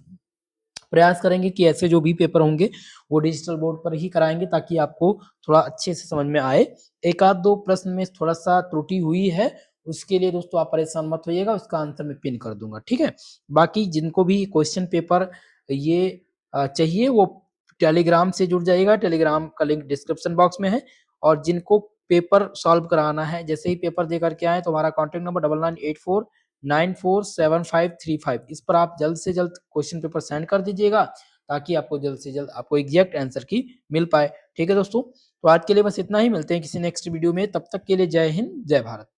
प्रयास करेंगे कि ऐसे जो भी पेपर होंगे वो डिजिटल बोर्ड पर ही कराएंगे ताकि आपको थोड़ा अच्छे से समझ में आए। एक आध दो प्रश्न में थोड़ा सा त्रुटि हुई है, उसके लिए दोस्तों आप परेशान मत होइएगा, उसका आंसर मैं पिन कर दूंगा। ठीक है, बाकी जिनको भी क्वेश्चन पेपर ये चाहिए वो टेलीग्राम से जुड़ जाइएगा, टेलीग्राम का लिंक डिस्क्रिप्शन बॉक्स में है। और जिनको पेपर सॉल्व कराना है, जैसे ही पेपर दे करके आए तो हमारा कॉन्टैक्ट नंबर 9984947535, इस पर आप जल्द से जल्द क्वेश्चन पेपर सेंड कर दीजिएगा ताकि आपको जल्द से जल्द आपको एग्जैक्ट आंसर की मिल पाए। ठीक है दोस्तों, तो आज के लिए बस इतना ही, मिलते हैं किसी नेक्स्ट वीडियो में, तब तक के लिए जय हिंद जय भारत।